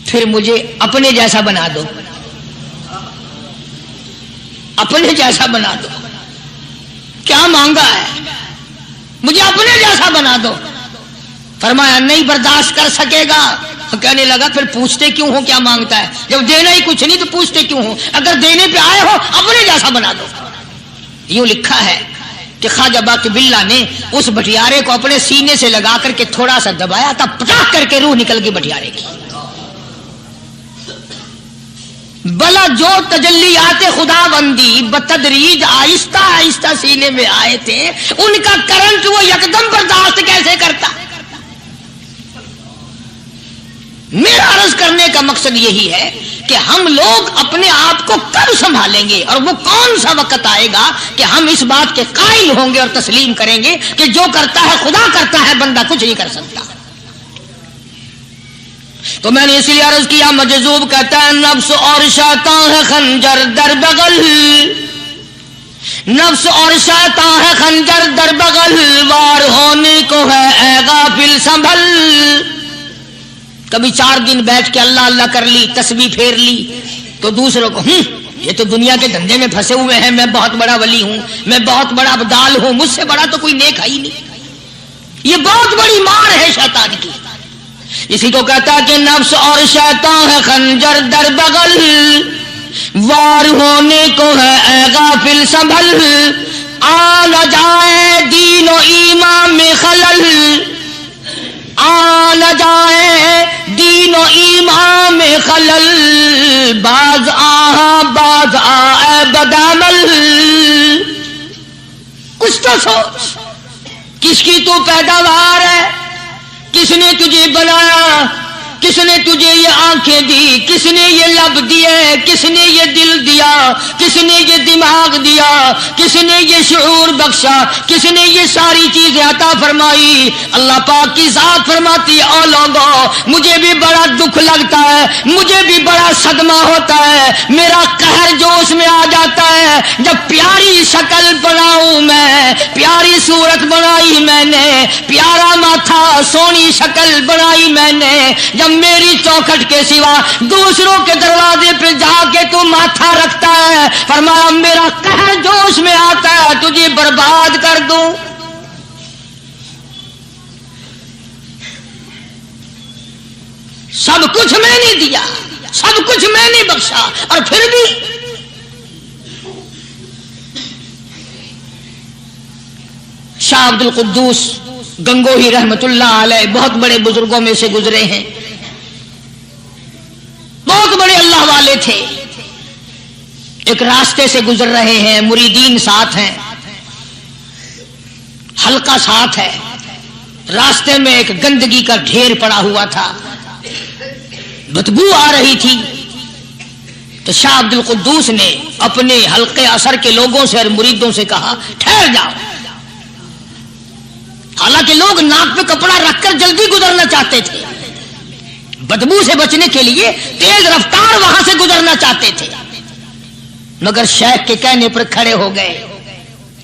پھر مجھے اپنے جیسا بنا دو، اپنے جیسا بنا دو۔ کیا مانگا ہے؟ مجھے اپنے جیسا بنا دو۔ فرمایا نہیں برداشت کر سکے گا۔ کہنے لگا پھر پوچھتے کیوں ہو کیا مانگتا ہے، جب دینا ہی کچھ نہیں تو پوچھتے کیوں ہو، اگر دینے پہ آئے ہو اپنے جیسا بنا دو۔ یوں لکھا ہے کہ خواجہ باقی باللہ نے اس بٹیارے کو اپنے سینے سے لگا کر کے تھوڑا سا دبایا تھا، پٹاخ کر کے روح نکل گئی بٹیارے کی۔ بلا جو تجلیات خدا بندی بتدریج آہستہ آہستہ سینے میں آئے تھے، ان کا کرنٹ وہ یکدم برداشت کیسے کرتا۔ میرا عرض کرنے کا مقصد یہی ہے کہ ہم لوگ اپنے آپ کو کب سنبھالیں گے، اور وہ کون سا وقت آئے گا کہ ہم اس بات کے قائل ہوں گے اور تسلیم کریں گے کہ جو کرتا ہے خدا کرتا ہے، بندہ کچھ نہیں کر سکتا۔ تو میں نے اس لیے عرض کیا، مجذوب کہتا ہے نفس اور شیطان ہے خنجر در بغل، نفس اور شیطان ہے خنجر در بغل، وار ہونے کو ہے اے غافل سنبھل۔ کبھی 4 دن بیٹھ کے اللہ اللہ کر لی، تسبیح پھیر لی، تو دوسروں کو یہ تو دنیا کے دھندے میں پھنسے ہوئے ہیں، میں بہت بڑا ولی ہوں، میں بہت بڑا ابدال ہوں، مجھ سے بڑا تو کوئی نیک ہے ہی نہیں۔ یہ بہت بڑی مار ہے شیطان کی۔ اسی کو کہتا ہے کہ نفس اور شیطان ہے خنجر در بغل، وار ہونے کو ہے اے غافل سنبھل، آ نہ جائے دین و ایمان میں خلل، آ نہ جائے دین و ایمان میں خلل، باز باز آئے بدعمل۔ کچھ تو سوچ، کس کی تو پیداوار ہے، کس نے تجھے بنایا، کس نے تجھے یہ آنکھیں دی, کس نے یہ لب دیے, کس نے یہ دل دیا, کس نے یہ دماغ دیا, کس نے یہ شعور بخشا, کس نے یہ ساری چیزیں عطا فرمائی. اللہ پاک کی ذات فرماتی ہے او لوگوں مجھے بھی بڑا دکھ لگتا ہے, مجھے بھی بڑا صدمہ ہوتا ہے, میرا قہر جوش میں آ جاتا ہے جب پیاری شکل بناؤں میں, پیاری صورت بنائی میں نے, پیارا ماتھا سونی شکل بنائی میں نے, جب میری چوکھٹ کے سوا دوسروں کے دروازے پہ جا کے تو ماتھا رکھتا ہے, فرمایا میرا قہر جوش میں آتا ہے تجھے برباد کر دوں. سب کچھ میں نے دیا, سب کچھ میں نے بخشا, اور پھر بھی شاہ عبد القدوس گنگوہی رحمت اللہ علیہ بہت بڑے بزرگوں میں سے گزرے ہیں, بہت بڑے اللہ والے تھے. ایک راستے سے گزر رہے ہیں, مریدین ساتھ ہیں, حلقہ ساتھ ہے, راستے میں ایک گندگی کا ڈھیر پڑا ہوا تھا, بدبو آ رہی تھی. تو شاہ عبد القدوس نے اپنے حلقے اثر کے لوگوں سے اور مریدوں سے کہا ٹھہر جاؤ. حالانکہ لوگ ناک پہ کپڑا رکھ کر جلدی گزرنا چاہتے تھے, بدبو سے بچنے کے لیے تیز رفتار وہاں سے گزرنا چاہتے تھے, مگر شیخ کے کہنے پر کھڑے ہو گئے.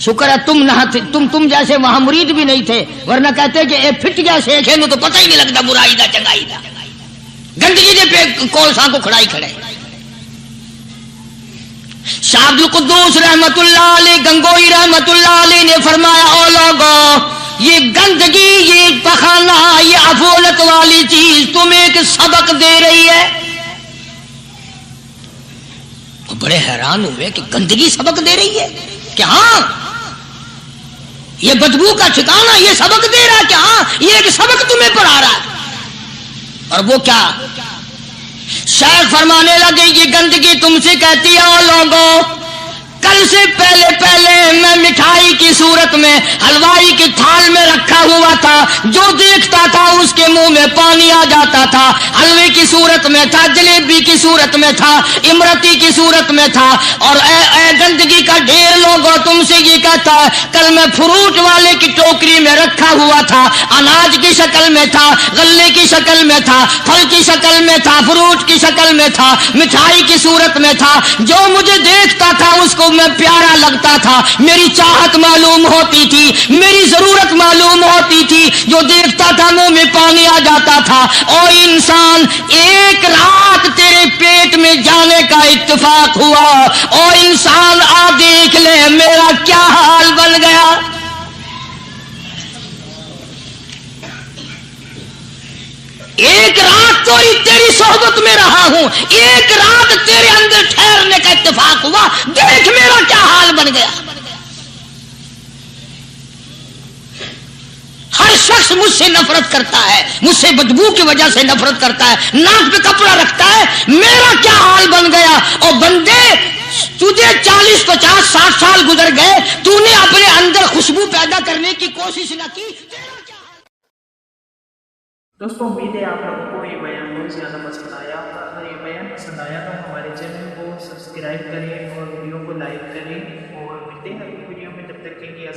شکر ہے تم نہ تم جیسے وہاں مرید بھی نہیں تھے, ورنہ کہتے کہ اے پھٹ گیا شیخ ہے تو پتہ ہی نہیں لگتا برائی دا چنگائی دا, گندگی دے پہ کولساں کو کھڑائی کھڑے. شاہ عبد القدوس رحمت اللہ علیہ گنگوئی رحمت اللہ علیہ نے فرمایا او لوگوں یہ گندگی, یہ پخانہ, یہ افولت والی چیز تمہیں ایک سبق دے رہی ہے. وہ بڑے حیران ہوئے کہ گندگی سبق دے رہی ہے, کہ ہاں یہ بدبو کا ٹھکانہ یہ سبق دے رہا ہے, کہ ہاں یہ ایک سبق تمہیں پڑھا رہا ہے. اور وہ کیا؟ شیخ فرمانے لگے یہ گندگی تم سے کہتی ہے او لوگوں کل سے پہلے میں مٹھائی کی صورت میں حلوائی کی تھال میں رکھا ہوا تھا, جو دیکھتا تھا اس کے منہ میں پانی آ جاتا تھا, حلوے کی صورت میں تھا, جلیبی کی صورت میں تھا, امرتی کی صورت میں تھا. اور اے گندگی کا ڈھیر لوگوں تم سے یہ کہتا ہے کل میں فروٹ والے کی ٹوکری میں رکھا ہوا تھا, اناج کی شکل میں تھا, غلے کی شکل میں تھا, پھل کی شکل میں تھا, فروٹ کی شکل میں تھا, مٹھائی کی صورت میں تھا, جو مجھے دیکھتا تھا اس کو میں پیارا لگتا تھا, میری چاہت معلوم ہوتی تھی, میری ضرورت معلوم ہوتی تھی, جو دیکھتا تھا منہ میں پانی آ جاتا تھا. او انسان ایک رات تیرے پیٹ میں جانے کا اتفاق ہوا, او انسان آ دیکھ لے میرا کیا حال بن گیا. ایک رات تو تیری صحبت میں رہا ہوں, ایک رات تیرے اندر ٹھہرنے کا اتفاق ہوا, دیکھ میرا کیا حال بن گیا. ہر شخص مجھ سے نفرت کرتا ہے, مجھ سے بدبو کی وجہ سے نفرت کرتا ہے, ناک پہ کپڑا رکھتا ہے, میرا کیا حال بن گیا. اور بندے تجھے 40 50 60 سال گزر گئے, تو نے اپنے اندر خوشبو پیدا کرنے کی کوشش نہ کی. دوستوں امید ہے آپ لوگوں کو یہ بیان بہت زیادہ پسند آیا. اگر یہ بیان پسند آیا تو ہمارے چینل کو سبسکرائب کریں اور ویڈیو کو لائک کریں, اور ملتے ہیں اگلی ویڈیو میں. تب تک کے لیے